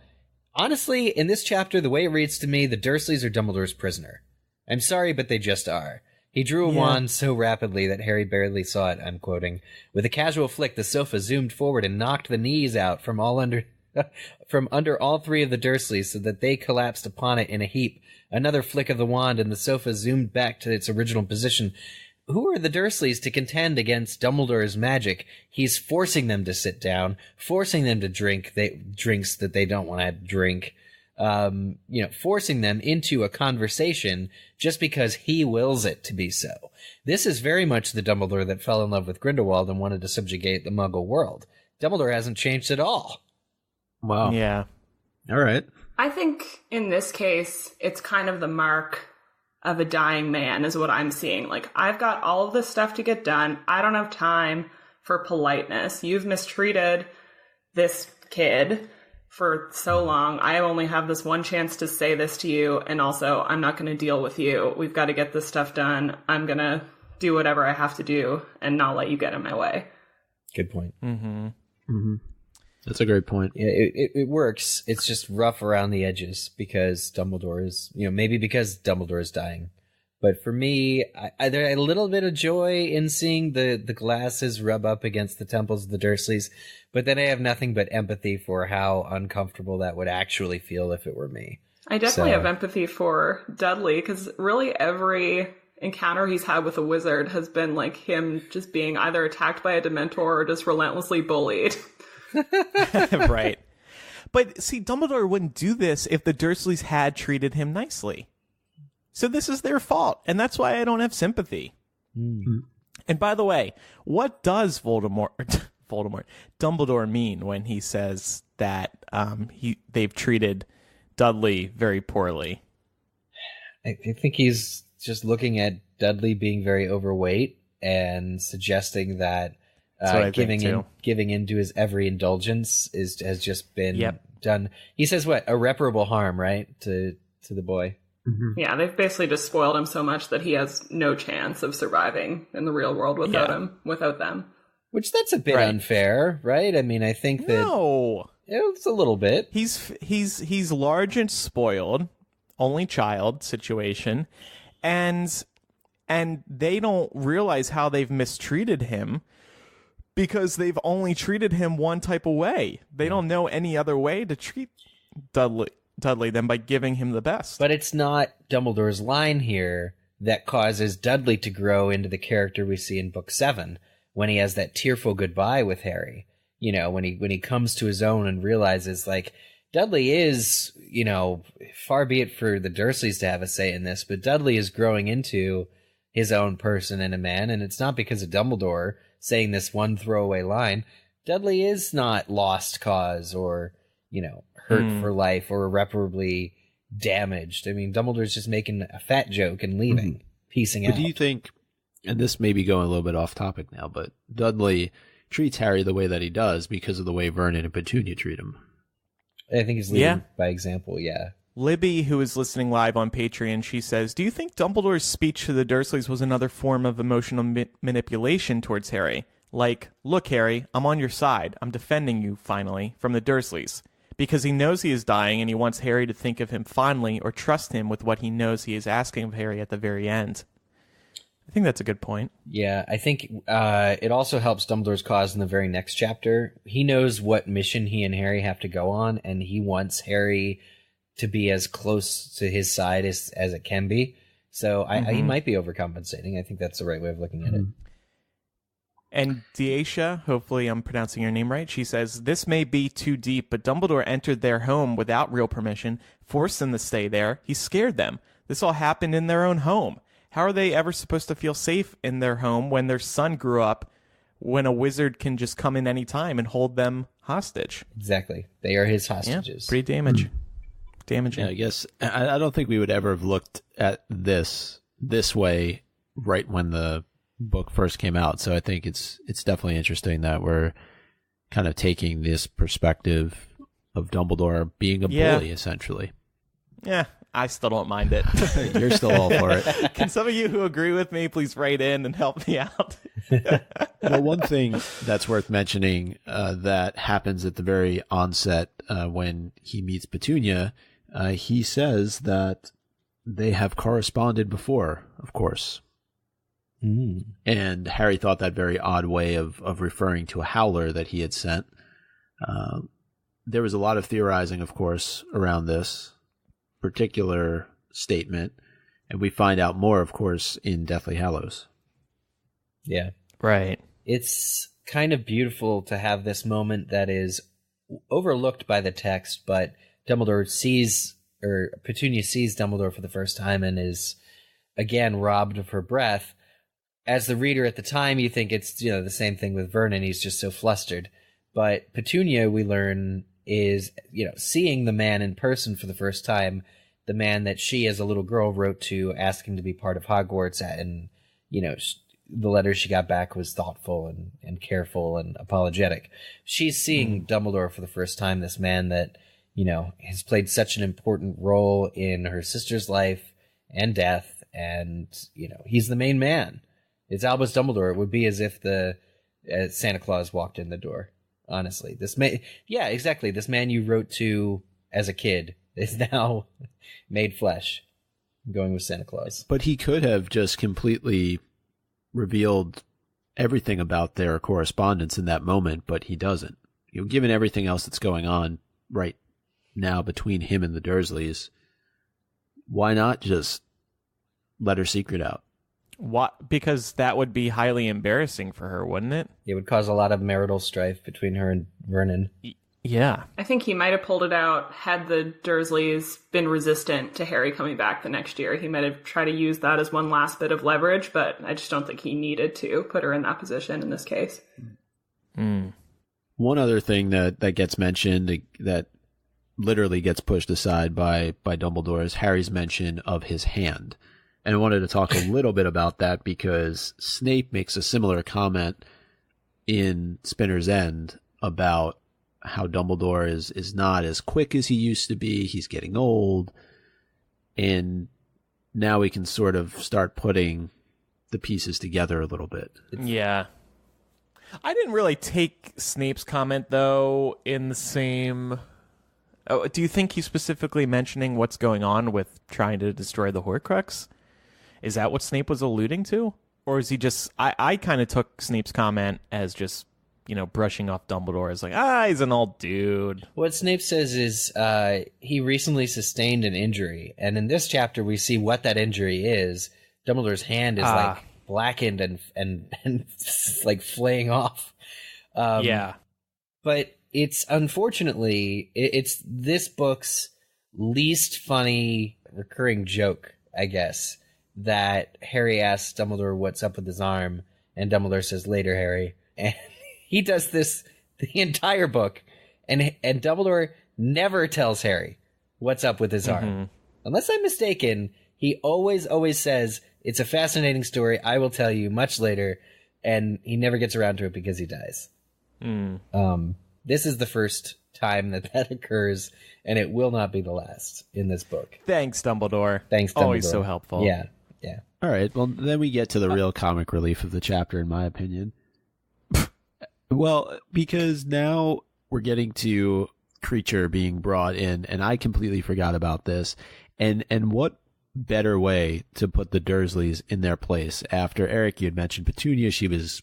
[SPEAKER 2] honestly, in this chapter, the way it reads to me, the Dursleys are Dumbledore's prisoner. I'm sorry, but they just are. He drew a wand so rapidly that Harry barely saw it, I'm quoting. With a casual flick, the sofa zoomed forward and knocked the knees out from under all three of the Dursleys so that they collapsed upon it in a heap. Another flick of the wand and the sofa zoomed back to its original position. Who are the Dursleys to contend against Dumbledore's magic? He's forcing them to sit down, forcing them to drink drinks that they don't want to drink. Forcing them into a conversation just because he wills it to be so. This is very much the Dumbledore that fell in love with Grindelwald and wanted to subjugate the Muggle world. Dumbledore hasn't changed at all.
[SPEAKER 3] Wow.
[SPEAKER 1] Yeah.
[SPEAKER 3] All right.
[SPEAKER 4] I think in this case, it's kind of the mark of a dying man is what I'm seeing. Like, I've got all of this stuff to get done. I don't have time for politeness. You've mistreated this kid for so long. I only have this one chance to say this to you, and also I'm not going to deal with you. We've got to get this stuff done. I'm going to do whatever I have to do and not let you get in my way.
[SPEAKER 2] Good point.
[SPEAKER 1] Mm-hmm.
[SPEAKER 3] Mm-hmm. That's a great point.
[SPEAKER 2] Yeah, it works. It's just rough around the edges because Dumbledore is, maybe because Dumbledore is dying. But for me, there's a little bit of joy in seeing the glasses rub up against the temples of the Dursleys, but then I have nothing but empathy for how uncomfortable that would actually feel if it were me.
[SPEAKER 4] I definitely have empathy for Dudley, because really every encounter he's had with a wizard has been like him just being either attacked by a Dementor or just relentlessly bullied.
[SPEAKER 1] Right. But see, Dumbledore wouldn't do this if the Dursleys had treated him nicely. So this is their fault, and that's why I don't have sympathy.
[SPEAKER 2] Mm.
[SPEAKER 1] And by the way, what does Dumbledore mean when he says that they've treated Dudley very poorly?
[SPEAKER 2] I think he's just looking at Dudley being very overweight and suggesting that giving into his every indulgence has just been done. He says what? Irreparable harm, right? To the boy.
[SPEAKER 4] Mm-hmm. Yeah, they've basically just spoiled him so much that he has no chance of surviving in the real world without them.
[SPEAKER 2] Which that's a bit unfair, right? I mean, I think that it's a little bit.
[SPEAKER 1] He's large and spoiled, only child situation, and they don't realize how they've mistreated him because they've only treated him one type of way. They don't know any other way to treat Dudley than by giving him the best.
[SPEAKER 2] But it's not Dumbledore's line here that causes Dudley to grow into the character we see in Book 7 when he has that tearful goodbye with Harry. You know, when he comes to his own and realizes, like, Dudley is, you know, far be it for the Dursleys to have a say in this, but Dudley is growing into his own person and a man, and it's not because of Dumbledore saying this one throwaway line. Dudley is not lost cause or, you know, hurt for life or irreparably damaged. I mean, Dumbledore's just making a fat joke and leaving, piecing out.
[SPEAKER 3] But do you think, and this may be going a little bit off topic now, but Dudley treats Harry the way that he does because of the way Vernon and Petunia treat him?
[SPEAKER 2] I think he's leading by example,
[SPEAKER 1] Libby, who is listening live on Patreon, she says, do you think Dumbledore's speech to the Dursleys was another form of emotional manipulation towards Harry? Like, look, Harry, I'm on your side. I'm defending you, finally, from the Dursleys. Because he knows he is dying and he wants Harry to think of him fondly or trust him with what he knows he is asking of Harry at the very end. I think that's a good point.
[SPEAKER 2] Yeah, I think it also helps Dumbledore's cause in the very next chapter. He knows what mission he and Harry have to go on, and he wants Harry to be as close to his side as it can be. So he might be overcompensating. I think that's the right way of looking at it.
[SPEAKER 1] And Daisha, hopefully I'm pronouncing your name right, she says, this may be too deep, but Dumbledore entered their home without real permission, forced them to stay there. He scared them. This all happened in their own home. How are they ever supposed to feel safe in their home when their son grew up when a wizard can just come in any time and hold them hostage?
[SPEAKER 2] Exactly. They are his hostages.
[SPEAKER 1] Yeah, pretty damaging.
[SPEAKER 3] Yeah, I guess I don't think we would ever have looked at this way right when the book first came out. So I think it's definitely interesting that we're kind of taking this perspective of Dumbledore being a bully, essentially.
[SPEAKER 1] Yeah, I still don't mind it.
[SPEAKER 3] You're still all for it.
[SPEAKER 1] Can some of you who agree with me please write in and help me out?
[SPEAKER 3] Well, one thing that's worth mentioning that happens at the very onset when he meets Petunia, he says that they have corresponded before, of course. And Harry thought that very odd way of referring to a howler that he had sent. There was a lot of theorizing, of course, around this particular statement, and we find out more, of course, in Deathly Hallows.
[SPEAKER 2] Yeah.
[SPEAKER 1] Right.
[SPEAKER 2] It's kind of beautiful to have this moment that is overlooked by the text, but Petunia sees Dumbledore for the first time and is, again, robbed of her breath. As the reader at the time, you think it's, you know, the same thing with Vernon. He's just so flustered. But Petunia, we learn, is, you know, seeing the man in person for the first time, the man that she as a little girl wrote to asking to be part of Hogwarts, and, you know, the letter she got back was thoughtful and careful and apologetic. She's seeing Dumbledore for the first time, this man that, you know, has played such an important role in her sister's life and death, and, you know, he's the main man. It's Albus Dumbledore. It would be as if Santa Claus walked in the door. Honestly, this man you wrote to as a kid is now made flesh. going with Santa Claus.
[SPEAKER 3] But he could have just completely revealed everything about their correspondence in that moment, but he doesn't. You know, given everything else that's going on right now between him and the Dursleys, why not just let her secret out?
[SPEAKER 1] What? Because that would be highly embarrassing for her, wouldn't it?
[SPEAKER 2] It would cause a lot of marital strife between her and Vernon.
[SPEAKER 1] Yeah.
[SPEAKER 4] I think he might have pulled it out had the Dursleys been resistant to Harry coming back the next year. He might have tried to use that as one last bit of leverage, but I just don't think he needed to put her in that position in this case.
[SPEAKER 3] One other thing that gets mentioned that literally gets pushed aside by Dumbledore is Harry's mention of his hand. And I wanted to talk a little bit about that because Snape makes a similar comment in Spinner's End about how Dumbledore is not as quick as he used to be. He's getting old. And now we can sort of start putting the pieces together a little bit.
[SPEAKER 1] Yeah. I didn't really take Snape's comment, though, in the same... Oh, do you think he's specifically mentioning what's going on with trying to destroy the Horcrux? Is that what Snape was alluding to? Or is he just... I kind of took Snape's comment as just, brushing off Dumbledore as like, he's an old dude.
[SPEAKER 2] What Snape says is he recently sustained an injury. And in this chapter, we see what that injury is. Dumbledore's hand is like blackened and like flaying off.
[SPEAKER 1] Yeah.
[SPEAKER 2] But it's unfortunately, it's this book's least funny recurring joke, I guess, that Harry asks Dumbledore what's up with his arm, and Dumbledore says, later, Harry. And he does this the entire book, and Dumbledore never tells Harry what's up with his arm. Unless I'm mistaken, he always says, it's a fascinating story, I will tell you much later, and he never gets around to it because he dies. This is the first time that occurs, and it will not be the last in this book.
[SPEAKER 1] Thanks, Dumbledore.
[SPEAKER 2] Thanks, Dumbledore.
[SPEAKER 1] Always so helpful.
[SPEAKER 2] Yeah.
[SPEAKER 3] All right, well, then we get to the real comic relief of the chapter, in my opinion. Well, because now we're getting to Creature being brought in, and I completely forgot about this. And what better way to put the Dursleys in their place? After, Eric, you had mentioned Petunia, she was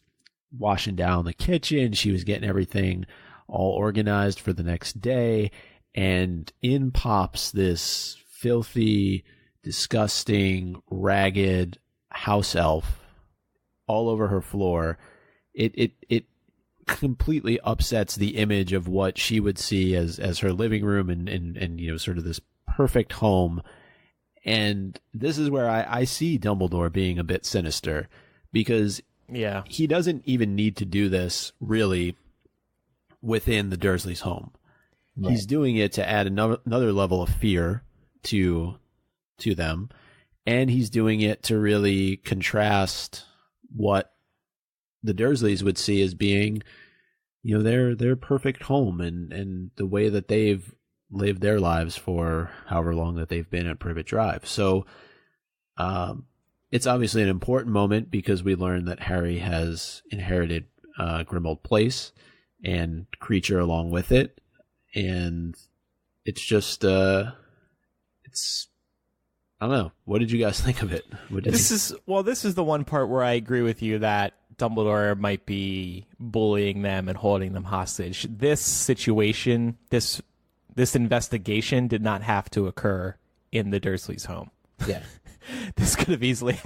[SPEAKER 3] washing down the kitchen, she was getting everything all organized for the next day, and in pops this filthy, disgusting, ragged house elf all over her floor. It completely upsets the image of what she would see as her living room and sort of this perfect home. And this is where I see Dumbledore being a bit sinister, because he doesn't even need to do this really within the Dursleys' home. Right. He's doing it to add another level of fear to them, and he's doing it to really contrast what the Dursleys would see as being, their perfect home and the way that they've lived their lives for however long that they've been at Privet Drive. So it's obviously an important moment because we learn that Harry has inherited Grimmauld Place and Creature along with it, and it's just I don't know. What did you guys think of it? This is the one part where I agree with you that Dumbledore might be bullying them and holding them hostage. This situation, this investigation did not have to occur in the Dursleys' home.
[SPEAKER 2] Yeah.
[SPEAKER 1] This could have easily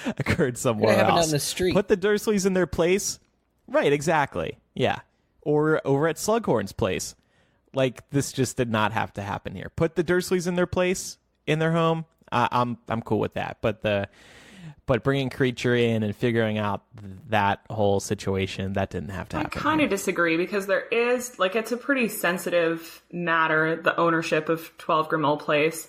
[SPEAKER 1] occurred somewhere else.
[SPEAKER 2] Happened on the street.
[SPEAKER 1] Put the Dursleys in their place. Right, exactly. Yeah. Or over at Slughorn's place. Like, this just did not have to happen here. Put the Dursleys in their place, in their home. I'm cool with that. But bringing Creature in and figuring out that whole situation, that didn't have to happen.
[SPEAKER 4] I kind of disagree, because there is, it's a pretty sensitive matter, the ownership of 12 Grimmauld Place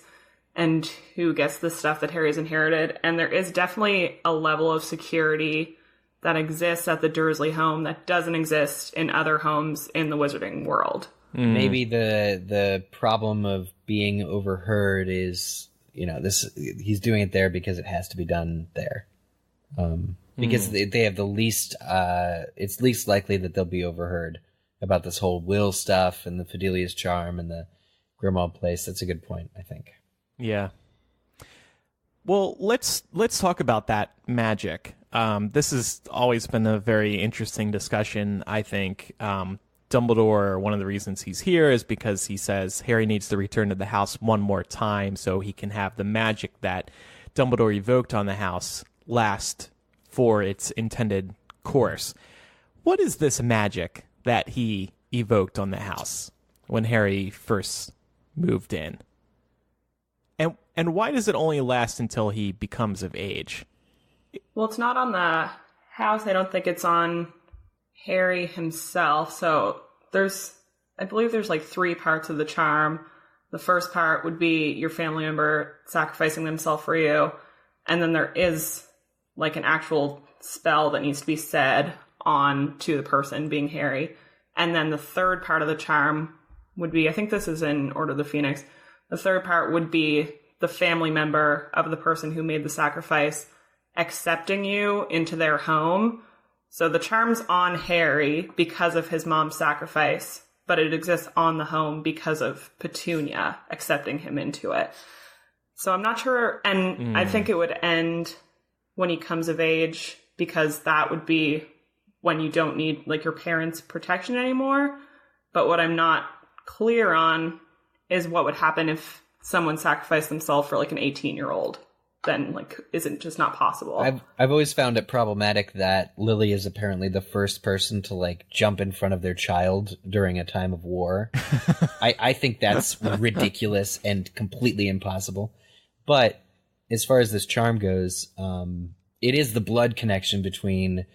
[SPEAKER 4] and who gets the stuff that Harry's inherited. And there is definitely a level of security that exists at the Dursley home that doesn't exist in other homes in the wizarding world.
[SPEAKER 2] Maybe the problem of being overheard is, he's doing it there because it has to be done there. Because they have the least, it's least likely that they'll be overheard about this whole will stuff and the Fidelius charm and the Grimmauld Place. That's a good point, I think.
[SPEAKER 1] Yeah. Well, let's talk about that magic. This has always been a very interesting discussion, I think. Dumbledore, one of the reasons he's here is because he says Harry needs to return to the house one more time so he can have the magic that Dumbledore evoked on the house last for its intended course. What is this magic that he evoked on the house when Harry first moved in? And why does it only last until he becomes of age?
[SPEAKER 4] Well, it's not on the house. I don't think it's on Harry himself. So I believe there's like 3 parts of the charm. The first part would be your family member sacrificing themselves for you. And then there is like an actual spell that needs to be said on to the person, being Harry. And then the third part of the charm would be, I think this is in Order of the Phoenix. The third part would be the family member of the person who made the sacrifice accepting you into their home. So the charm's on Harry because of his mom's sacrifice, but it exists on the home because of Petunia accepting him into it. So I'm not sure, and I think it would end when he comes of age, because that would be when you don't need like your parents' protection anymore. But what I'm not clear on is what would happen if someone sacrificed themselves for like an 18-year-old. Then like isn't just not possible.
[SPEAKER 2] I've always found it problematic that Lily is apparently the first person to like jump in front of their child during a time of war. I think that's ridiculous and completely impossible. But as far as this charm goes, it is the blood connection between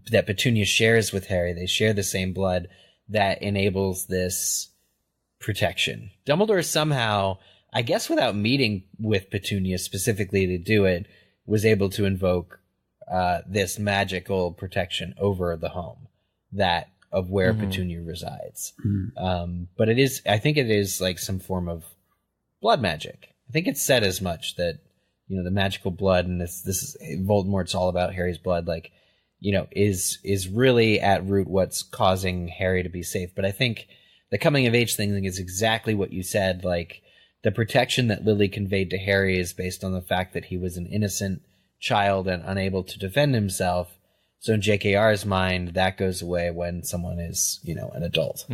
[SPEAKER 2] that Petunia shares with Harry. They share the same blood that enables this protection. Dumbledore somehow, I guess without meeting with Petunia specifically to do it, was able to invoke this magical protection over the home that of where Petunia resides. But I think it is like some form of blood magic. I think it's said as much that, you know, the magical blood, and this is Voldemort's all about Harry's blood, like, you know, is really at root what's causing Harry to be safe. But I think the coming of age thing is exactly what you said. Like, the protection that Lily conveyed to Harry is based on the fact that he was an innocent child and unable to defend himself. So in JKR's mind, that goes away when someone is, you know, an adult.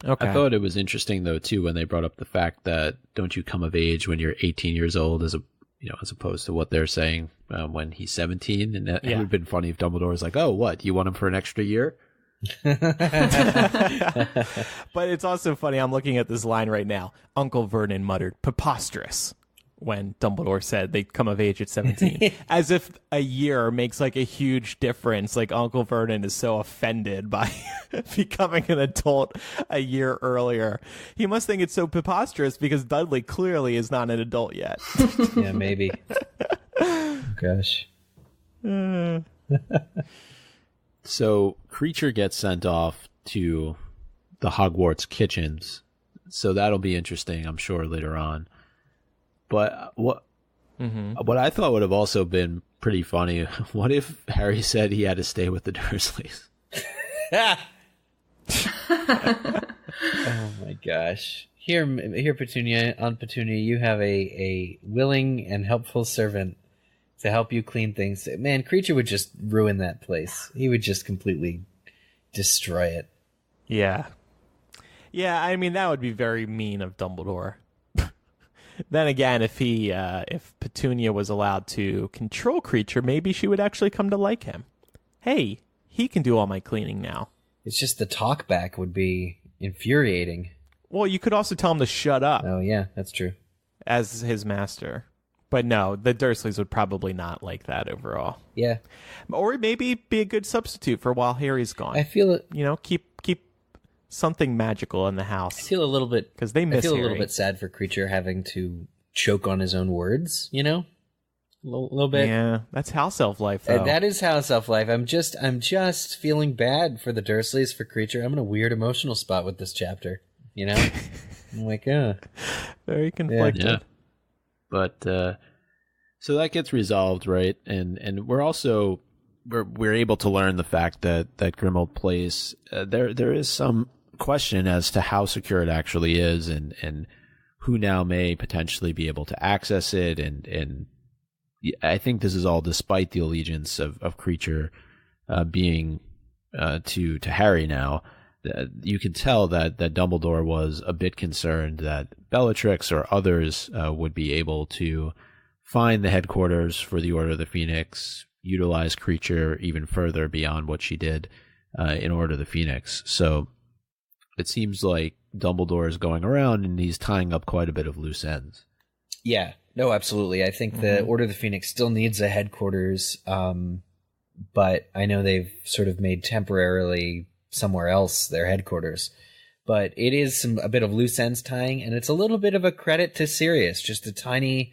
[SPEAKER 1] Okay.
[SPEAKER 3] I thought it was interesting though too when they brought up the fact that don't you come of age when you're 18 years old, as opposed to what they're saying when he's 17. And that it would have been funny if Dumbledore was like, "Oh, what? You want him for an extra year?"
[SPEAKER 1] But it's also funny. I'm looking at this line right now. Uncle Vernon muttered, "Preposterous," when Dumbledore said they'd come of age at 17. As if a year makes like a huge difference. Like Uncle Vernon is so offended by becoming an adult a year earlier. He must think it's so preposterous because Dudley clearly is not an adult yet.
[SPEAKER 2] Yeah, maybe. Gosh.
[SPEAKER 3] So Creature gets sent off to the Hogwarts kitchens. So that'll be interesting, I'm sure, later on. But what I thought would have also been pretty funny, what if Harry said he had to stay with the Dursleys?
[SPEAKER 2] Oh my gosh. Here, Petunia, you have a willing and helpful servant to help you clean things. Man, Creature would just ruin that place. He would just completely destroy it.
[SPEAKER 1] Yeah. Yeah, I mean, that would be very mean of Dumbledore. Then again, if Petunia was allowed to control Creature, maybe she would actually come to like him. Hey, he can do all my cleaning now.
[SPEAKER 2] It's just the talk back would be infuriating.
[SPEAKER 1] Well, you could also tell him to shut up.
[SPEAKER 2] Oh, yeah, that's true.
[SPEAKER 1] As his master. But no, the Dursleys would probably not like that overall.
[SPEAKER 2] Yeah.
[SPEAKER 1] Or maybe be a good substitute for while Harry's gone.
[SPEAKER 2] I feel it.
[SPEAKER 1] You know, keep something magical in the house.
[SPEAKER 2] I feel a little bit
[SPEAKER 1] because they miss.
[SPEAKER 2] I feel
[SPEAKER 1] Harry.
[SPEAKER 2] a little bit sad for Creature having to choke on his own words. You know, a little bit.
[SPEAKER 1] Yeah, that's house elf life. Though.
[SPEAKER 2] That is house elf life. I'm just feeling bad for the Dursleys, for Creature. I'm in a weird emotional spot with this chapter. You know, I'm like,
[SPEAKER 1] very conflicted.
[SPEAKER 3] Yeah. But so that gets resolved, right? And we're also we're able to learn the fact that Grimmauld Place there is some question as to how secure it actually is and who now may potentially be able to access it. And I think this is all despite the allegiance of Kreacher being to Harry now. You can tell that Dumbledore was a bit concerned that Bellatrix or others would be able to find the headquarters for the Order of the Phoenix, utilize Kreacher even further beyond what she did in Order of the Phoenix. So it seems like Dumbledore is going around and he's tying up quite a bit of loose ends.
[SPEAKER 2] Yeah, no, absolutely. I think the Order of the Phoenix still needs a headquarters, but I know they've sort of made temporarily somewhere else their headquarters. But it is a bit of loose ends tying, and it's a little bit of a credit to Sirius, just a tiny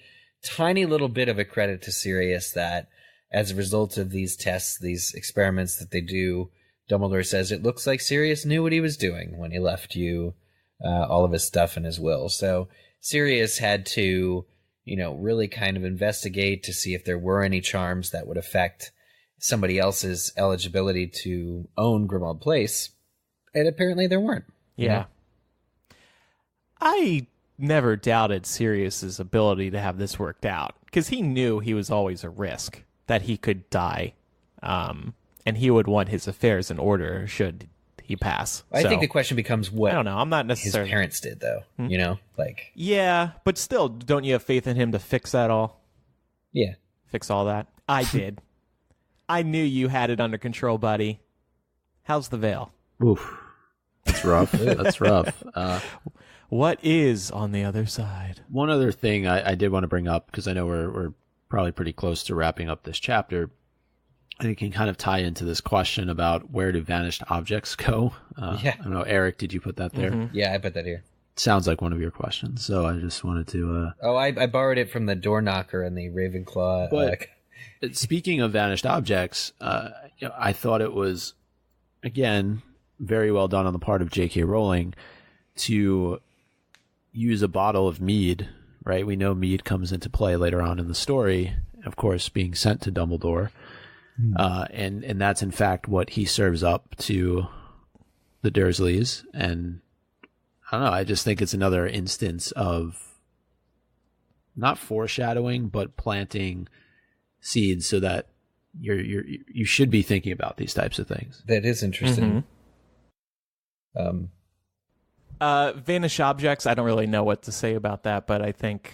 [SPEAKER 2] little bit of a credit to Sirius that as a result of these tests, these experiments that they do, Dumbledore says it looks like Sirius knew what he was doing when he left you all of his stuff in his will. So Sirius had to, really kind of investigate to see if there were any charms that would affect somebody else's eligibility to own Grimmauld Place, and apparently there weren't.
[SPEAKER 1] Yeah. I never doubted Sirius's ability to have this worked out, because he knew he was always a risk, that he could die, and he would want his affairs in order should he pass.
[SPEAKER 2] I think the question becomes what
[SPEAKER 1] I don't know. I'm not necessarily...
[SPEAKER 2] his parents did, though.
[SPEAKER 1] Yeah, but still, don't you have faith in him to fix that all?
[SPEAKER 2] Yeah.
[SPEAKER 1] Fix all that? I did. I knew you had it under control, buddy. How's the veil?
[SPEAKER 3] Oof. That's rough. That's rough.
[SPEAKER 1] What is on the other side?
[SPEAKER 3] One other thing I did want to bring up, because I know we're probably pretty close to wrapping up this chapter, and it can kind of tie into this question about where do vanished objects go.
[SPEAKER 2] Yeah.
[SPEAKER 3] I don't know, Eric, did you put that there?
[SPEAKER 2] Mm-hmm. Yeah, I put that here.
[SPEAKER 3] Sounds like one of your questions, so I just wanted to...
[SPEAKER 2] I borrowed it from the door knocker and the Ravenclaw...
[SPEAKER 3] But speaking of vanished objects, I thought it was, again, very well done on the part of J.K. Rowling to use a bottle of mead, right? We know mead comes into play later on in the story, of course, being sent to Dumbledore. And that's, in fact, what he serves up to the Dursleys. And I don't know, I just think it's another instance of not foreshadowing, but planting seeds so that you should be thinking about these types of things.
[SPEAKER 2] That is interesting.
[SPEAKER 1] Vanished objects, I don't really know what to say about that, but I think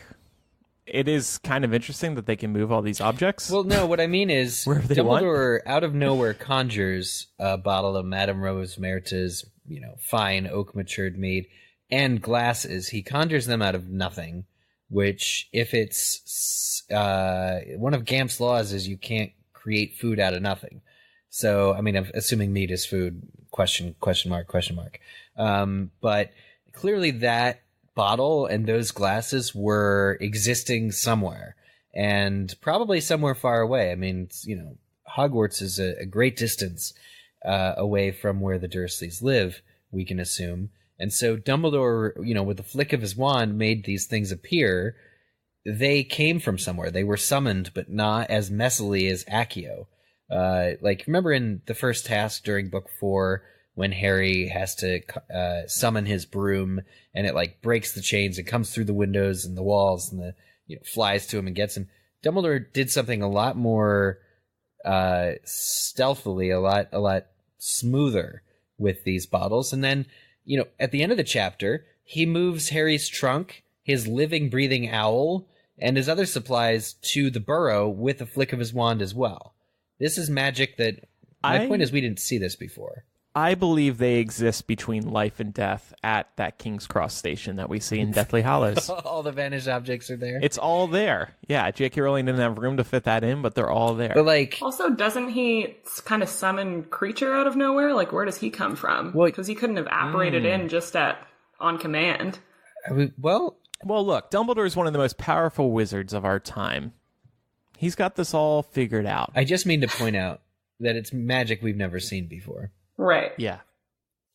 [SPEAKER 1] it is kind of interesting that they can move all these objects.
[SPEAKER 2] Well, no, what I mean is
[SPEAKER 1] Dumbledore
[SPEAKER 2] out of nowhere conjures a bottle of Madame Rose Merita's, fine oak matured mead and glasses. He conjures them out of nothing, which if it's one of Gamp's laws is you can't create food out of nothing. So, I mean, I'm assuming meat is food, question mark. But clearly that bottle and those glasses were existing somewhere, and probably somewhere far away. I mean, Hogwarts is a great distance away from where the Dursleys live, we can assume. And so Dumbledore, with the flick of his wand, made these things appear. They came from somewhere. They were summoned, but not as messily as Accio. Remember in the first task during Book 4, when Harry has to summon his broom, and it breaks the chains and comes through the windows and the walls and flies to him and gets him. Dumbledore did something a lot more stealthily, a lot smoother with these bottles. And then, at the end of the chapter, he moves Harry's trunk, his living, breathing owl, and his other supplies to the burrow with a flick of his wand as well. This is magic that... My point is we didn't see this before.
[SPEAKER 1] I believe they exist between life and death at that King's Cross station that we see in Deathly Hallows.
[SPEAKER 2] All the vanished objects are there?
[SPEAKER 1] It's all there. Yeah, J.K. Rowling didn't have room to fit that in, but they're all there.
[SPEAKER 2] But
[SPEAKER 4] also, doesn't he kind of summon Kreacher out of nowhere? Where does he come from? Because he couldn't have apparated in just on command.
[SPEAKER 1] Well, look, Dumbledore is one of the most powerful wizards of our time. He's got this all figured out.
[SPEAKER 2] I just mean to point out that it's magic we've never seen before.
[SPEAKER 4] Right.
[SPEAKER 1] Yeah.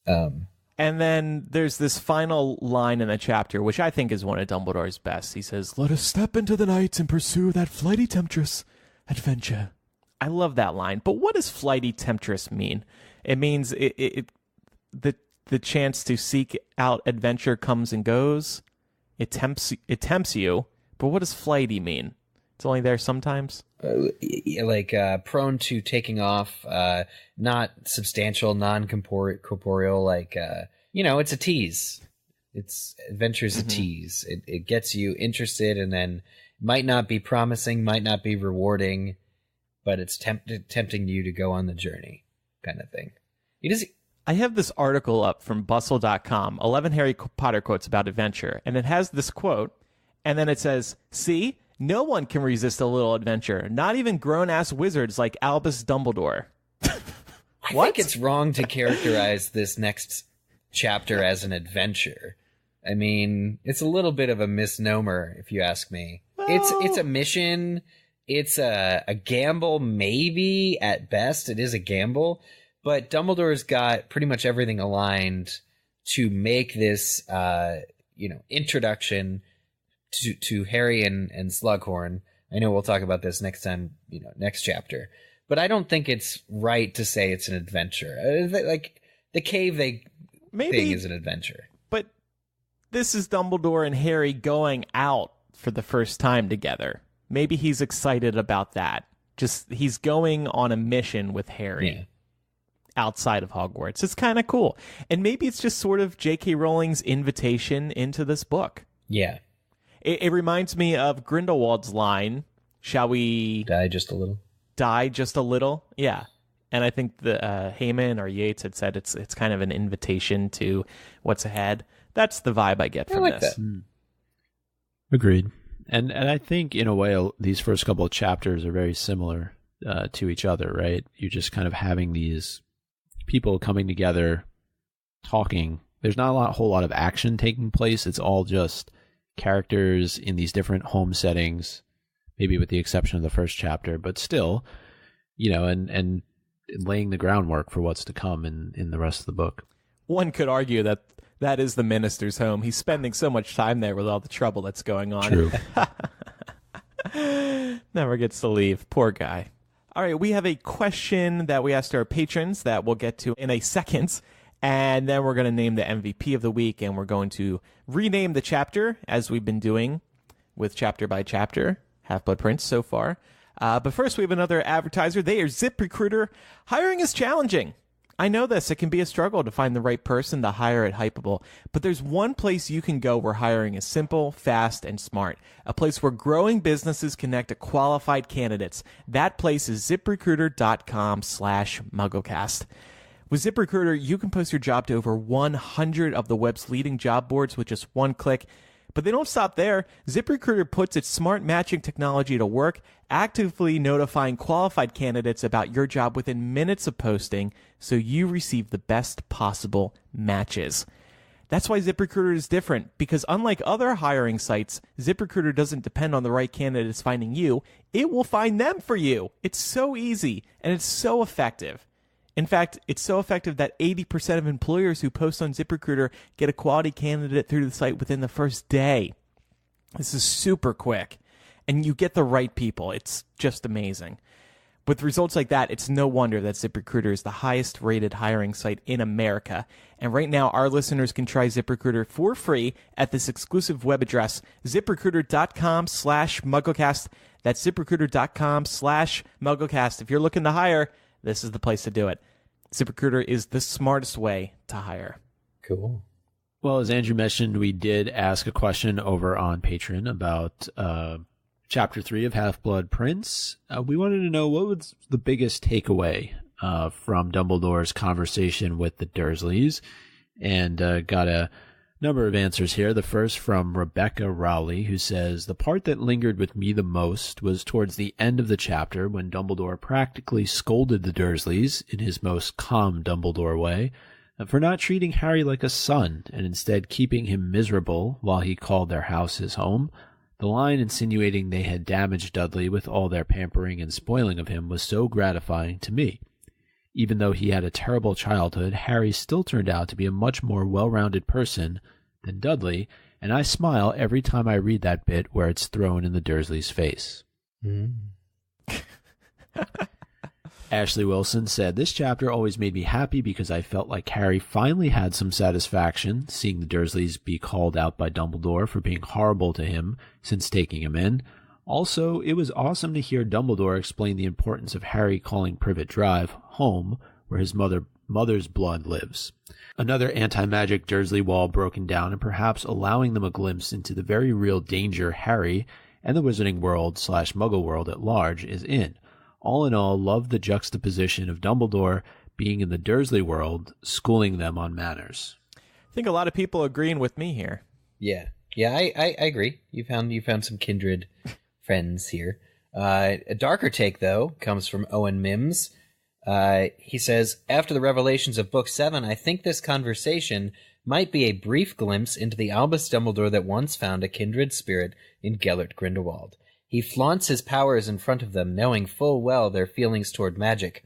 [SPEAKER 1] And then there's this final line in the chapter, which I think is one of Dumbledore's best. He says, "Let us step into the night and pursue that flighty temptress adventure." I love that line. But what does flighty temptress mean? It means the chance to seek out adventure comes and goes. It tempts you. But what does flighty mean? It's only there sometimes?
[SPEAKER 2] Prone to taking off, not substantial, non-corporeal, it's a tease. Adventure's a tease. It gets you interested and then might not be promising, might not be rewarding, but it's tempting you to go on the journey kind of thing.
[SPEAKER 1] I have this article up from bustle.com, 11 Harry Potter quotes about adventure, and it has this quote, and then it says, "See? No one can resist a little adventure, not even grown-ass wizards like Albus Dumbledore."
[SPEAKER 2] I think it's wrong to characterize this next chapter as an adventure. I mean, it's a little bit of a misnomer, if you ask me. Well, it's a mission. It's a gamble, maybe, at best. It is a gamble. But Dumbledore's got pretty much everything aligned to make this, introduction to Harry and Slughorn. I know we'll talk about this next time, next chapter. But I don't think it's right to say it's an adventure. The cave thing is an adventure.
[SPEAKER 1] But this is Dumbledore and Harry going out for the first time together. Maybe he's excited about that. Just he's going on a mission with Harry outside of Hogwarts. It's kind of cool. And maybe it's just sort of J.K. Rowling's invitation into this book. Yeah. It reminds me of Grindelwald's line, "Shall we
[SPEAKER 2] die just a little?"
[SPEAKER 1] Die just a little, yeah. And I think the Heyman or Yates had said it's kind of an invitation to what's ahead. That's the vibe I get from this.
[SPEAKER 3] Agreed. And I think in a way these first couple of chapters are very similar to each other, right? You're just kind of having these people coming together, talking. There's not a whole lot of action taking place. It's all just characters in these different home settings, maybe with the exception of the first chapter, but still, and laying the groundwork for what's to come in the rest of the book.
[SPEAKER 1] One could argue that is the minister's home. He's spending so much time there with all the trouble that's going on.
[SPEAKER 3] True.
[SPEAKER 1] Never gets to leave. Poor guy. All right, we have a question that we asked our patrons that we'll get to in a second. And then we're going to name the MVP of the week, and we're going to rename the chapter, as we've been doing with chapter by chapter, Half-Blood Prince so far. But first, we have another advertiser. They are ZipRecruiter. Hiring is challenging. I know this. It can be a struggle to find the right person to hire at Hypable. But there's one place you can go where hiring is simple, fast, and smart. A place where growing businesses connect to qualified candidates. That place is ZipRecruiter.com/MuggleCast. With ZipRecruiter, you can post your job to over 100 of the web's leading job boards with just one click. But they don't stop there. ZipRecruiter puts its smart matching technology to work, actively notifying qualified candidates about your job within minutes of posting, so you receive the best possible matches. That's why ZipRecruiter is different, because unlike other hiring sites, ZipRecruiter doesn't depend on the right candidates finding you. It will find them for you. It's so easy, and it's so effective. In fact, it's so effective that 80% of employers who post on ZipRecruiter get a quality candidate through the site within the first day. This is super quick, and you get the right people. It's just amazing. With results like that, it's no wonder that ZipRecruiter is the highest-rated hiring site in America. And right now, our listeners can try ZipRecruiter for free at this exclusive web address, ZipRecruiter.com/MuggleCast. That's ZipRecruiter.com/MuggleCast. If you're looking to hire, this is the place to do it. ZipRecruiter is the smartest way to hire.
[SPEAKER 2] Cool.
[SPEAKER 3] Well, as Andrew mentioned, we did ask a question over on Patreon about Chapter 3 of Half-Blood Prince. We wanted to know what was the biggest takeaway from Dumbledore's conversation with the Dursleys, and got a number of answers here. The first from Rebecca Rowley, who says, "The part that lingered with me the most was towards the end of the chapter when Dumbledore practically scolded the Dursleys in his most calm Dumbledore way for not treating Harry like a son and instead keeping him miserable while he called their house his home. The line insinuating they had damaged Dudley with all their pampering and spoiling of him was so gratifying to me. Even though he had a terrible childhood, Harry still turned out to be a much more well-rounded person than Dudley, and I smile every time I read that bit where it's thrown in the Dursleys' face." Ashley Wilson said, this chapter always made me happy because I felt like Harry finally had some satisfaction seeing the Dursleys be called out by Dumbledore for being horrible to him since taking him in. Also, it was awesome to hear Dumbledore explain the importance of Harry calling Privet Drive home, where his mother's blood lives. Another anti-magic Dursley wall broken down and perhaps allowing them a glimpse into the very real danger Harry and the Wizarding World / Muggle world at large is in. All in all, love the juxtaposition of Dumbledore being in the Dursley world, schooling them on manners.
[SPEAKER 1] I think a lot of people agreeing with me here.
[SPEAKER 2] Yeah, I agree. You found some kindred friends here. A darker take, though, comes from Owen Mims. He says, after the revelations of Book 7, I think this conversation might be a brief glimpse into the Albus Dumbledore that once found a kindred spirit in Gellert Grindelwald. He flaunts his powers in front of them, knowing full well their feelings toward magic,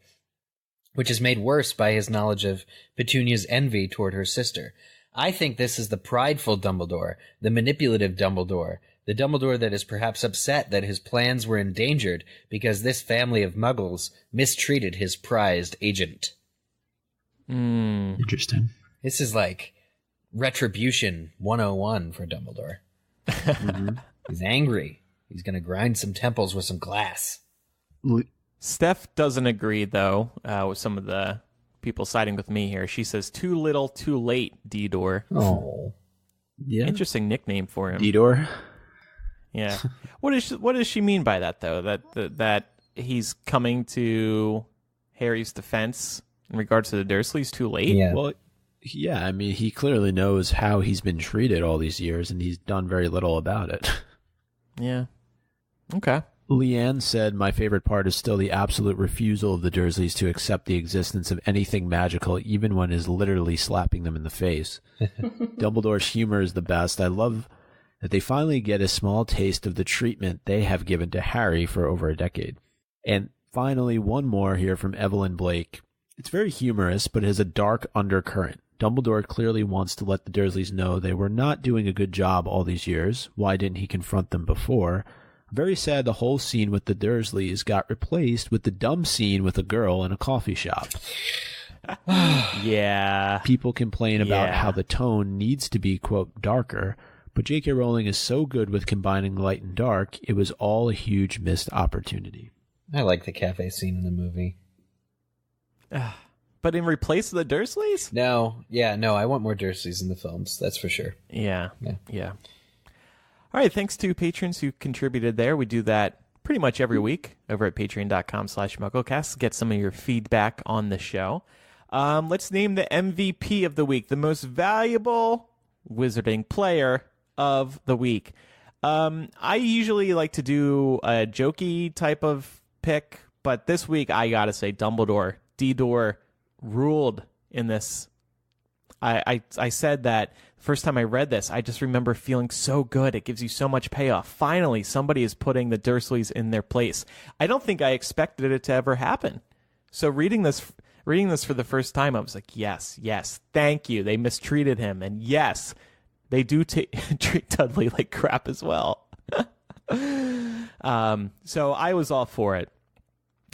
[SPEAKER 2] which is made worse by his knowledge of Petunia's envy toward her sister. I think this is the prideful Dumbledore, the manipulative Dumbledore, the Dumbledore that is perhaps upset that his plans were endangered because this family of Muggles mistreated his prized agent.
[SPEAKER 3] Interesting.
[SPEAKER 2] This is like Retribution 101 for Dumbledore. Mm-hmm. He's angry. He's going to grind some temples with some glass.
[SPEAKER 1] Steph doesn't agree, though, with some of the people siding with me here. She says, too little, too late, Didor.
[SPEAKER 2] Oh.
[SPEAKER 3] Yeah.
[SPEAKER 1] Interesting nickname for him.
[SPEAKER 3] Didor.
[SPEAKER 1] Yeah. What does she mean by that, though? That he's coming to Harry's defense in regards to the Dursleys too late?
[SPEAKER 2] Yeah.
[SPEAKER 3] Well, yeah, I mean, he clearly knows how he's been treated all these years, and he's done very little about it.
[SPEAKER 1] Yeah. Okay.
[SPEAKER 3] Leanne said, my favorite part is still the absolute refusal of the Dursleys to accept the existence of anything magical, even when it is literally slapping them in the face. Dumbledore's humor is the best. I love that they finally get a small taste of the treatment they have given to Harry for over a decade. And finally, one more here from Evelyn Blake. It's very humorous, but it has a dark undercurrent. Dumbledore clearly wants to let the Dursleys know they were not doing a good job all these years. Why didn't he confront them before? Very sad the whole scene with the Dursleys got replaced with the dumb scene with a girl in a coffee shop.
[SPEAKER 1] Yeah.
[SPEAKER 3] People complain about how the tone needs to be, quote, darker, but J.K. Rowling is so good with combining light and dark, it was all a huge missed opportunity.
[SPEAKER 2] I like the cafe scene in the movie.
[SPEAKER 1] But in replace of the Dursleys?
[SPEAKER 2] No, I want more Dursleys in the films, that's for sure.
[SPEAKER 1] Yeah. All right, thanks to patrons who contributed there. We do that pretty much every week over at patreon.com/MuggleCast. Get some of your feedback on the show. Let's name the MVP of the week, the most valuable Wizarding player of the week. I usually like to do a jokey type of pick, but this week I gotta say Dumbledore, Didor, ruled in this. I said that first time I read this, I just remember feeling so good. It gives you so much payoff. Finally, somebody is putting the Dursleys in their place. I don't think I expected it to ever happen. So reading this for the first time, I was like, yes, thank you. They mistreated him. And yes, they do treat Dudley like crap as well. So I was all for it.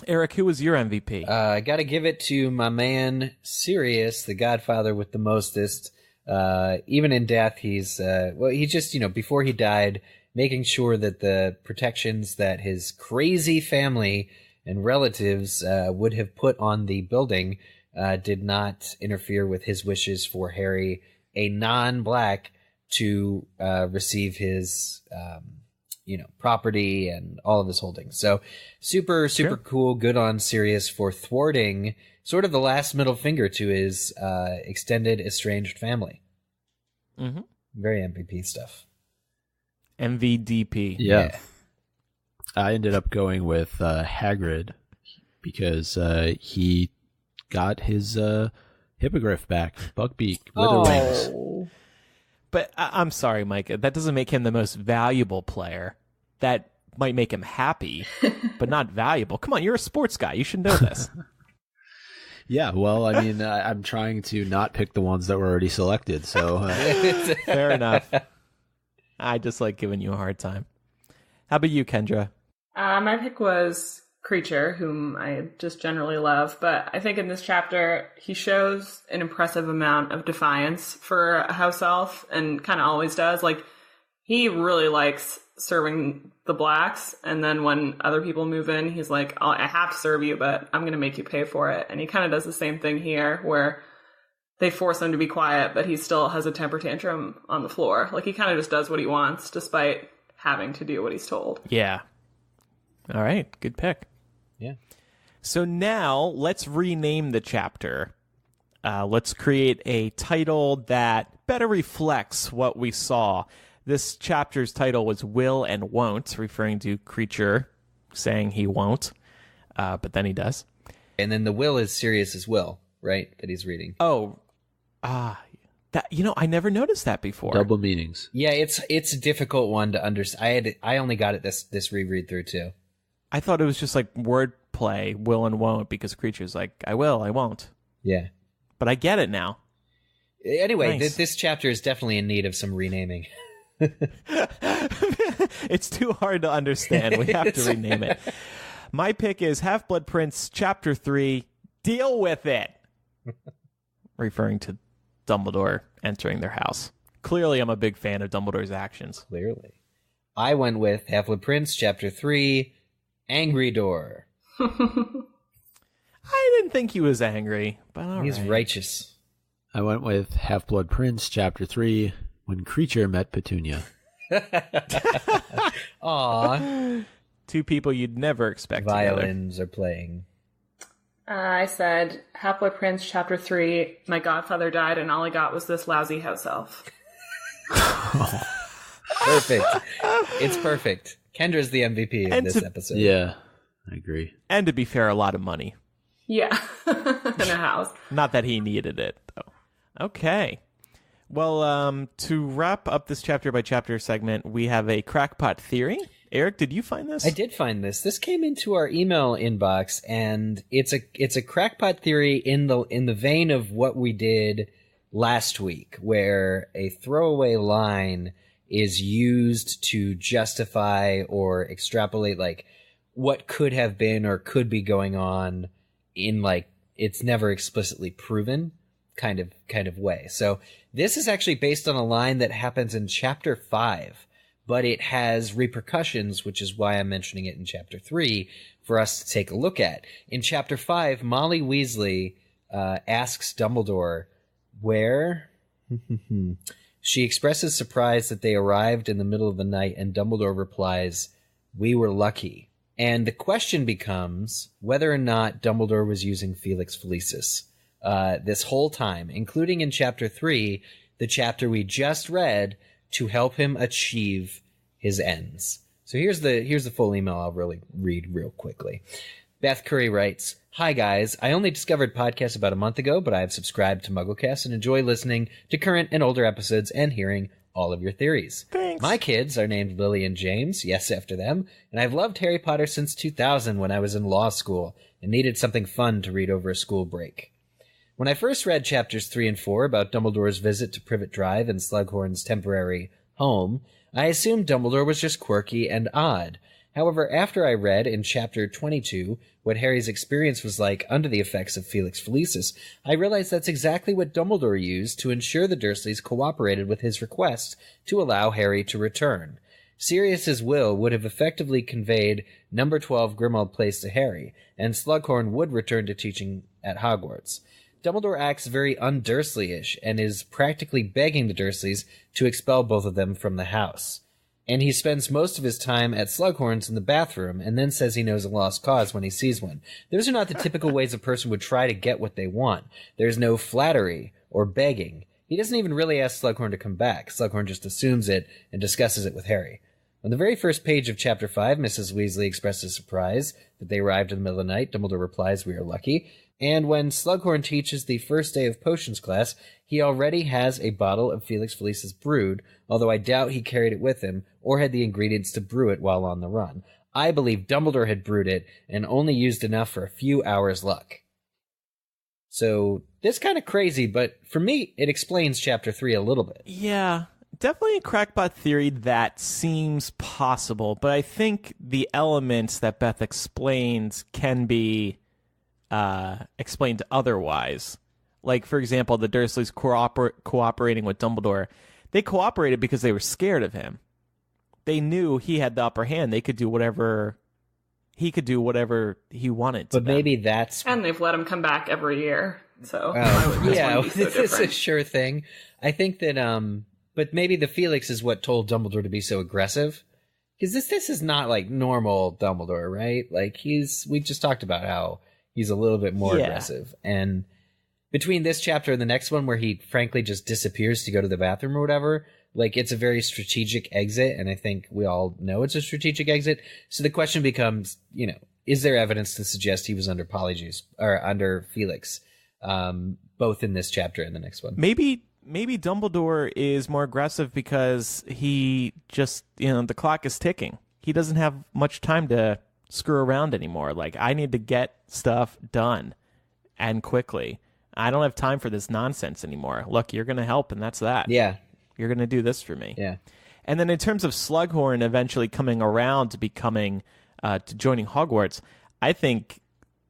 [SPEAKER 1] Eric, who was your MVP?
[SPEAKER 2] I got to give it to my man Sirius, the Godfather with the mostest. Even in death, he's just, before he died, making sure that the protections that his crazy family and relatives would have put on the building did not interfere with his wishes for Harry, a non-black, to receive his property and all of his holdings. So super cool. Good on Sirius for thwarting sort of the last middle finger to his extended estranged family.
[SPEAKER 1] Mm-hmm.
[SPEAKER 2] Very MVP stuff.
[SPEAKER 1] MVDP.
[SPEAKER 3] Yeah. I ended up going with Hagrid because he got his hippogriff back, Buckbeak, with wings.
[SPEAKER 1] But I'm sorry, Mike. That doesn't make him the most valuable player. That might make him happy, but not valuable. Come on, you're a sports guy. You should know this.
[SPEAKER 3] Yeah, well, I mean, I'm trying to not pick the ones that were already selected, so...
[SPEAKER 1] Fair enough. I just like giving you a hard time. How about you, Kendra?
[SPEAKER 4] My pick was creature, whom I just generally love. But I think in this chapter, he shows an impressive amount of defiance for a house elf, and kind of always does. Like, he really likes serving the blacks, and then when other people move in, he's like, I have to serve you, but I'm going to make you pay for it. And he kind of does the same thing here, where they force him to be quiet, but he still has a temper tantrum on the floor. Like, he kind of just does what he wants, despite having to do what he's told.
[SPEAKER 1] Yeah. All right. Good pick.
[SPEAKER 2] Yeah.
[SPEAKER 1] So now let's rename the chapter. Let's create a title that better reflects what we saw. This chapter's title was Will and Won't, referring to Creature saying he won't, but then he does.
[SPEAKER 2] And then the will is Sirius as will, right? That he's reading.
[SPEAKER 1] Oh, that, I never noticed that before.
[SPEAKER 3] Double meanings.
[SPEAKER 2] Yeah, it's a difficult one to understand. I only got it this reread through too.
[SPEAKER 1] I thought it was just like wordplay, will and won't, because Creature's like, I will, I won't.
[SPEAKER 2] Yeah.
[SPEAKER 1] But I get it now.
[SPEAKER 2] Anyway,
[SPEAKER 1] Nice.
[SPEAKER 2] this chapter is definitely in need of some renaming.
[SPEAKER 1] It's too hard to understand. We have to rename it. My pick is Half-Blood Prince, Chapter 3, Deal with It. Referring to Dumbledore entering their house. Clearly, I'm a big fan of Dumbledore's actions.
[SPEAKER 2] Clearly. I went with Half-Blood Prince, Chapter 3, Angry Door.
[SPEAKER 1] I didn't think he was angry, but all
[SPEAKER 2] He's
[SPEAKER 1] right.
[SPEAKER 2] righteous.
[SPEAKER 3] I went with Half-Blood Prince, Chapter 3, When Creature Met Petunia.
[SPEAKER 2] Aw.
[SPEAKER 1] Two people you'd never expect together.
[SPEAKER 2] Violins are playing.
[SPEAKER 4] I said, Half-Blood Prince, Chapter 3, my godfather died, and all I got was this lousy house elf.
[SPEAKER 2] Perfect. It's perfect. Kendra's the MVP of
[SPEAKER 1] And
[SPEAKER 2] this episode.
[SPEAKER 3] Yeah, I agree.
[SPEAKER 1] And to be fair, a lot of money.
[SPEAKER 4] Yeah, in a house.
[SPEAKER 1] Not that he needed it, though. Okay. Well, to wrap up this chapter by chapter segment, we have a crackpot theory. Eric, did you find this?
[SPEAKER 2] I did find this. This came into our email inbox, and it's a crackpot theory in the vein of what we did last week, where a throwaway line is used to justify or extrapolate like what could have been or could be going on in like it's never explicitly proven kind of way. So this is actually based on a line that happens in chapter 5, but it has repercussions, which is why I'm mentioning it in chapter 3 for us to take a look at. In chapter 5, Molly Weasley asks Dumbledore where she expresses surprise that they arrived in the middle of the night, and Dumbledore replies, "We were lucky." And the question becomes whether or not Dumbledore was using Felix Felicis this whole time, including in chapter 3, the chapter we just read, to help him achieve his ends. So here's the full email I'll really read real quickly. Beth Curry writes, "Hi guys, I only discovered podcasts about a month ago, but I have subscribed to MuggleCast and enjoy listening to current and older episodes and hearing all of your theories.
[SPEAKER 1] Thanks.
[SPEAKER 2] My kids are named Lily and James, yes, after them, and I've loved Harry Potter since 2000 when I was in law school and needed something fun to read over a school break. When I first read chapters 3 and 4 about Dumbledore's visit to Privet Drive and Slughorn's temporary home, I assumed Dumbledore was just quirky and odd. However, after I read in chapter 22 what Harry's experience was like under the effects of Felix Felicis, I realized that's exactly what Dumbledore used to ensure the Dursleys cooperated with his request to allow Harry to return. Sirius's will would have effectively conveyed number 12 Grimmauld Place to Harry, and Slughorn would return to teaching at Hogwarts. Dumbledore acts very un-Dursley-ish and is practically begging the Dursleys to expel both of them from the house. And he spends most of his time at Slughorn's in the bathroom and then says he knows a lost cause when he sees one. Those are not the typical ways a person would try to get what they want. There's no flattery or begging. He doesn't even really ask Slughorn to come back. Slughorn just assumes it and discusses it with Harry. On the very first page of chapter 5, Mrs. Weasley expresses surprise that they arrived in the middle of the night. Dumbledore replies, "We are lucky." And when Slughorn teaches the first day of potions class, he already has a bottle of Felix Felicis brewed, although I doubt he carried it with him or had the ingredients to brew it while on the run. I believe Dumbledore had brewed it and only used enough for a few hours' luck. So, this kind of crazy, but for me, it explains chapter 3 a little bit.
[SPEAKER 1] Yeah. Definitely a crackpot theory that seems possible, but I think the elements that Beth explains can be explained otherwise. Like, for example, the Dursleys cooperating with Dumbledore. They cooperated because they were scared of him. They knew he had the upper hand. They could do whatever he wanted to
[SPEAKER 2] But maybe that's...
[SPEAKER 4] And they've let him come back every year. So
[SPEAKER 2] this is a sure thing. I think that, but maybe the Felix is what told Dumbledore to be so aggressive. Because this is not like normal Dumbledore, right? Like we just talked about how he's a little bit more aggressive. And between this chapter and the next one where he frankly just disappears to go to the bathroom or whatever, like it's a very strategic exit. And I think we all know it's a strategic exit. So the question becomes, is there evidence to suggest he was under Polyjuice or under Felix? Both in this chapter and the next one.
[SPEAKER 1] Maybe Dumbledore is more aggressive because he just, the clock is ticking. He doesn't have much time to screw around anymore. Like, I need to get stuff done and quickly. I don't have time for this nonsense anymore. Look, you're going to help, and that's that.
[SPEAKER 2] Yeah.
[SPEAKER 1] You're going to do this for me.
[SPEAKER 2] Yeah.
[SPEAKER 1] And then in terms of Slughorn eventually coming around to becoming, to joining Hogwarts, I think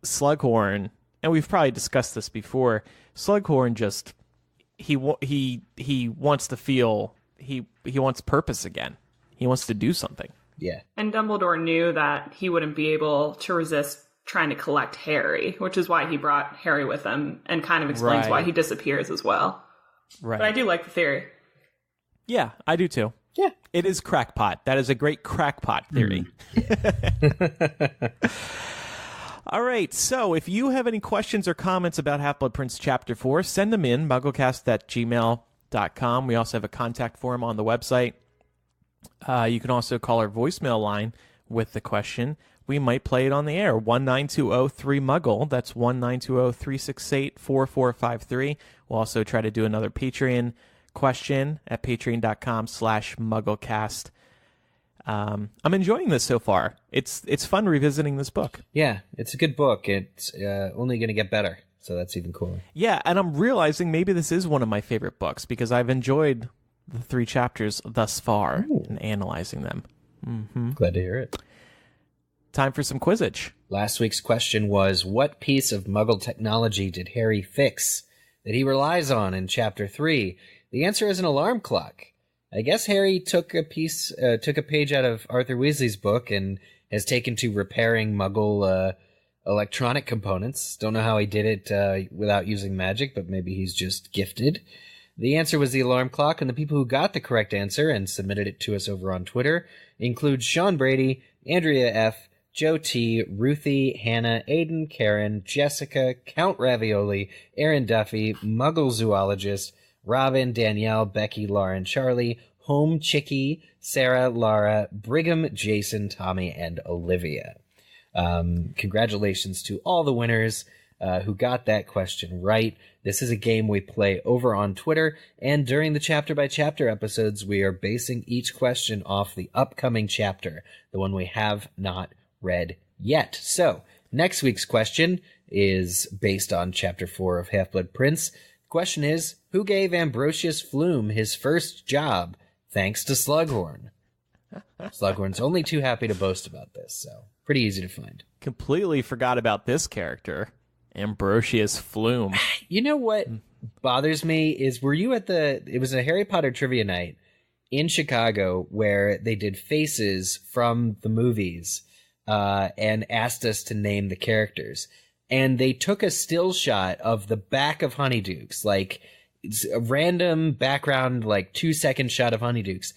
[SPEAKER 1] Slughorn... And we've probably discussed this before. Slughorn just he wants to feel he wants purpose again. He wants to do something.
[SPEAKER 2] Yeah.
[SPEAKER 4] And Dumbledore knew that he wouldn't be able to resist trying to collect Harry, which is why he brought Harry with him, and kind of explains why he disappears as well.
[SPEAKER 1] Right.
[SPEAKER 4] But I do like the theory.
[SPEAKER 1] Yeah, I do too.
[SPEAKER 2] Yeah.
[SPEAKER 1] It is crackpot. That is a great crackpot theory. All right, so if you have any questions or comments about Half-Blood Prince Chapter 4, send them in, MuggleCast@gmail.com. We also have a contact form on the website. You can also call our voicemail line with the question. We might play it on the air, 1-920-3-MUGGLE. That's 1-920-368-4453. We'll also try to do another Patreon question at patreon.com/MuggleCast. I'm enjoying this so far. It's fun revisiting this book.
[SPEAKER 2] Yeah, it's a good book. It's only going to get better, so that's even cooler.
[SPEAKER 1] Yeah, and I'm realizing maybe this is one of my favorite books because I've enjoyed the 3 chapters thus far and analyzing them. Mm-hmm.
[SPEAKER 2] Glad to hear it.
[SPEAKER 1] Time for some Quizzitch.
[SPEAKER 2] Last week's question was, what piece of Muggle technology did Harry fix that he relies on in Chapter 3? The answer is an alarm clock. I guess Harry took a page out of Arthur Weasley's book and has taken to repairing Muggle electronic components. Don't know how he did it without using magic, but maybe he's just gifted. The answer was the alarm clock, and the people who got the correct answer and submitted it to us over on Twitter include Sean Brady, Andrea F., Joe T., Ruthie, Hannah, Aiden, Karen, Jessica, Count Ravioli, Aaron Duffy, Muggle Zoologist, Robin, Danielle, Becky, Lauren, Charlie, Home, Chicky, Sarah, Lara, Brigham, Jason, Tommy, and Olivia. Congratulations to all the winners who got that question right. This is a game we play over on Twitter, and during the chapter-by-chapter episodes, we are basing each question off the upcoming chapter, the one we have not read yet. So, next week's question is based on Chapter 4 of Half-Blood Prince. Question is, who gave Ambrosius Flume his first job thanks to Slughorn? Slughorn's only too happy to boast about this, so pretty easy to find.
[SPEAKER 1] Completely forgot about this character, Ambrosius Flume.
[SPEAKER 2] You know what bothers me is, were you at it was a Harry Potter trivia night in Chicago where they did faces from the movies and asked us to name the characters. And they took a still shot of the back of Honeydukes, like it's a random background, like 2-second shot of Honeydukes.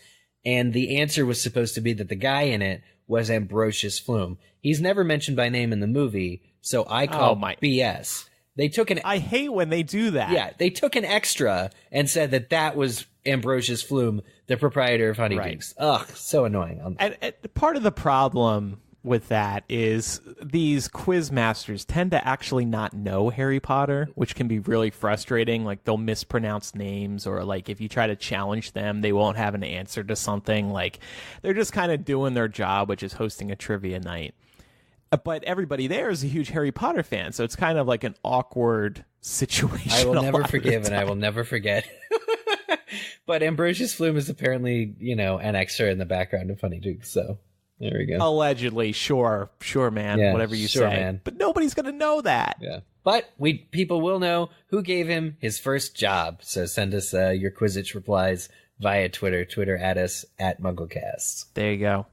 [SPEAKER 2] And the answer was supposed to be that the guy in it was Ambrosius Flume. He's never mentioned by name in the movie, so I call BS. They took
[SPEAKER 1] I hate when they do that.
[SPEAKER 2] Yeah, they took an extra and said that was Ambrosius Flume, the proprietor of Honeydukes. Right. Ugh, so annoying.
[SPEAKER 1] And part of the problem with that is these quiz masters tend to actually not know Harry Potter, which can be really frustrating. Like, they'll mispronounce names, or like if you try to challenge them, they won't have an answer to something. Like, they're just kind of doing their job, which is hosting a trivia night. But everybody there is a huge Harry Potter fan, so it's kind of like an awkward situation.
[SPEAKER 2] I will never forgive and I will never forget. But Ambrosius Flume is apparently, an extra in the background of Funny Dukes, so there we go.
[SPEAKER 1] Allegedly, sure, man,
[SPEAKER 2] Yeah,
[SPEAKER 1] whatever you
[SPEAKER 2] sure,
[SPEAKER 1] say.
[SPEAKER 2] man.
[SPEAKER 1] But nobody's going to know that.
[SPEAKER 2] Yeah. But people will know who gave him his first job. So send us your Quizzitch replies via Twitter. Twitter at us at MuggleCast.
[SPEAKER 1] There you go.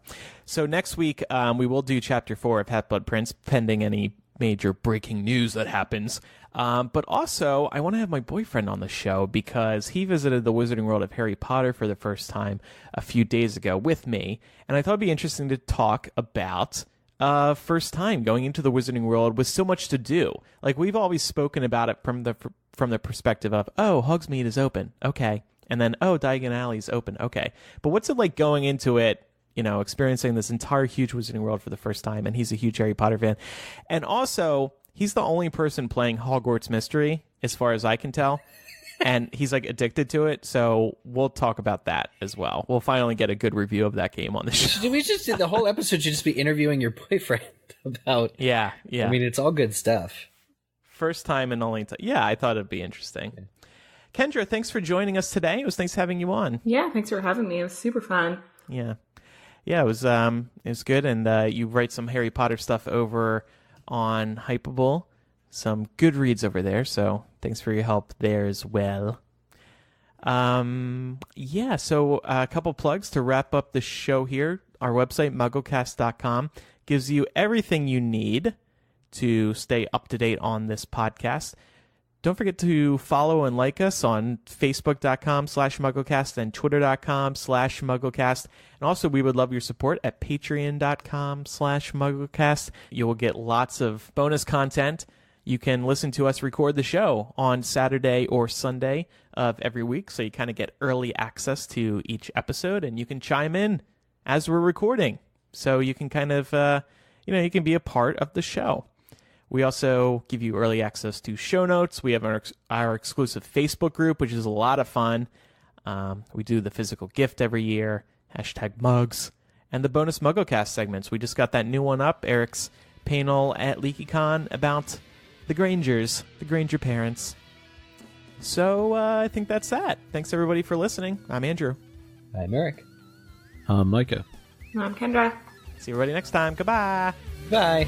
[SPEAKER 1] So next week, we will do Chapter 4 of Half-Blood Prince, pending any major breaking news that happens. But also, I want to have my boyfriend on the show because he visited the Wizarding World of Harry Potter for the first time a few days ago with me. And I thought it'd be interesting to talk about first time going into the Wizarding World with so much to do. Like, we've always spoken about it from the perspective of, oh, Hogsmeade is open. Okay. And then, oh, Diagon Alley's open. Okay. But what's it like going into it, experiencing this entire huge Wizarding World for the first time? And he's a huge Harry Potter fan. And also, he's the only person playing Hogwarts Mystery, as far as I can tell. And he's like addicted to it. So we'll talk about that as well. We'll finally get a good review of that game on the show.
[SPEAKER 2] We just did the whole episode should just be interviewing your boyfriend about.
[SPEAKER 1] Yeah.
[SPEAKER 2] I mean, it's all good stuff.
[SPEAKER 1] First time and only time. Yeah, I thought it'd be interesting. Okay. Kendra, thanks for joining us today. It was nice having you on.
[SPEAKER 4] Yeah, thanks for having me. It was super fun.
[SPEAKER 1] Yeah, it was good. And you write some Harry Potter stuff over on Hypable, some good reads over there. So thanks for your help there as well. So a couple plugs to wrap up the show here. Our website, MuggleCast.com, gives you everything you need to stay up to date on this podcast. Don't forget to follow and like us on Facebook.com/MuggleCast and Twitter.com/MuggleCast. And also, we would love your support at Patreon.com/MuggleCast. You will get lots of bonus content. You can listen to us record the show on Saturday or Sunday of every week, so you kind of get early access to each episode, and you can chime in as we're recording. So you can kind of, you can be a part of the show. We also give you early access to show notes. We have our exclusive Facebook group, which is a lot of fun. We do the physical gift every year, #mugs, and the bonus MuggleCast segments. We just got that new one up, Eric's panel at LeakyCon about the Grangers, the Granger parents. So I think that's that. Thanks, everybody, for listening. I'm Andrew.
[SPEAKER 2] I'm Eric.
[SPEAKER 3] I'm Micah.
[SPEAKER 4] I'm Kendra.
[SPEAKER 1] See everybody next time. Goodbye.
[SPEAKER 2] Bye.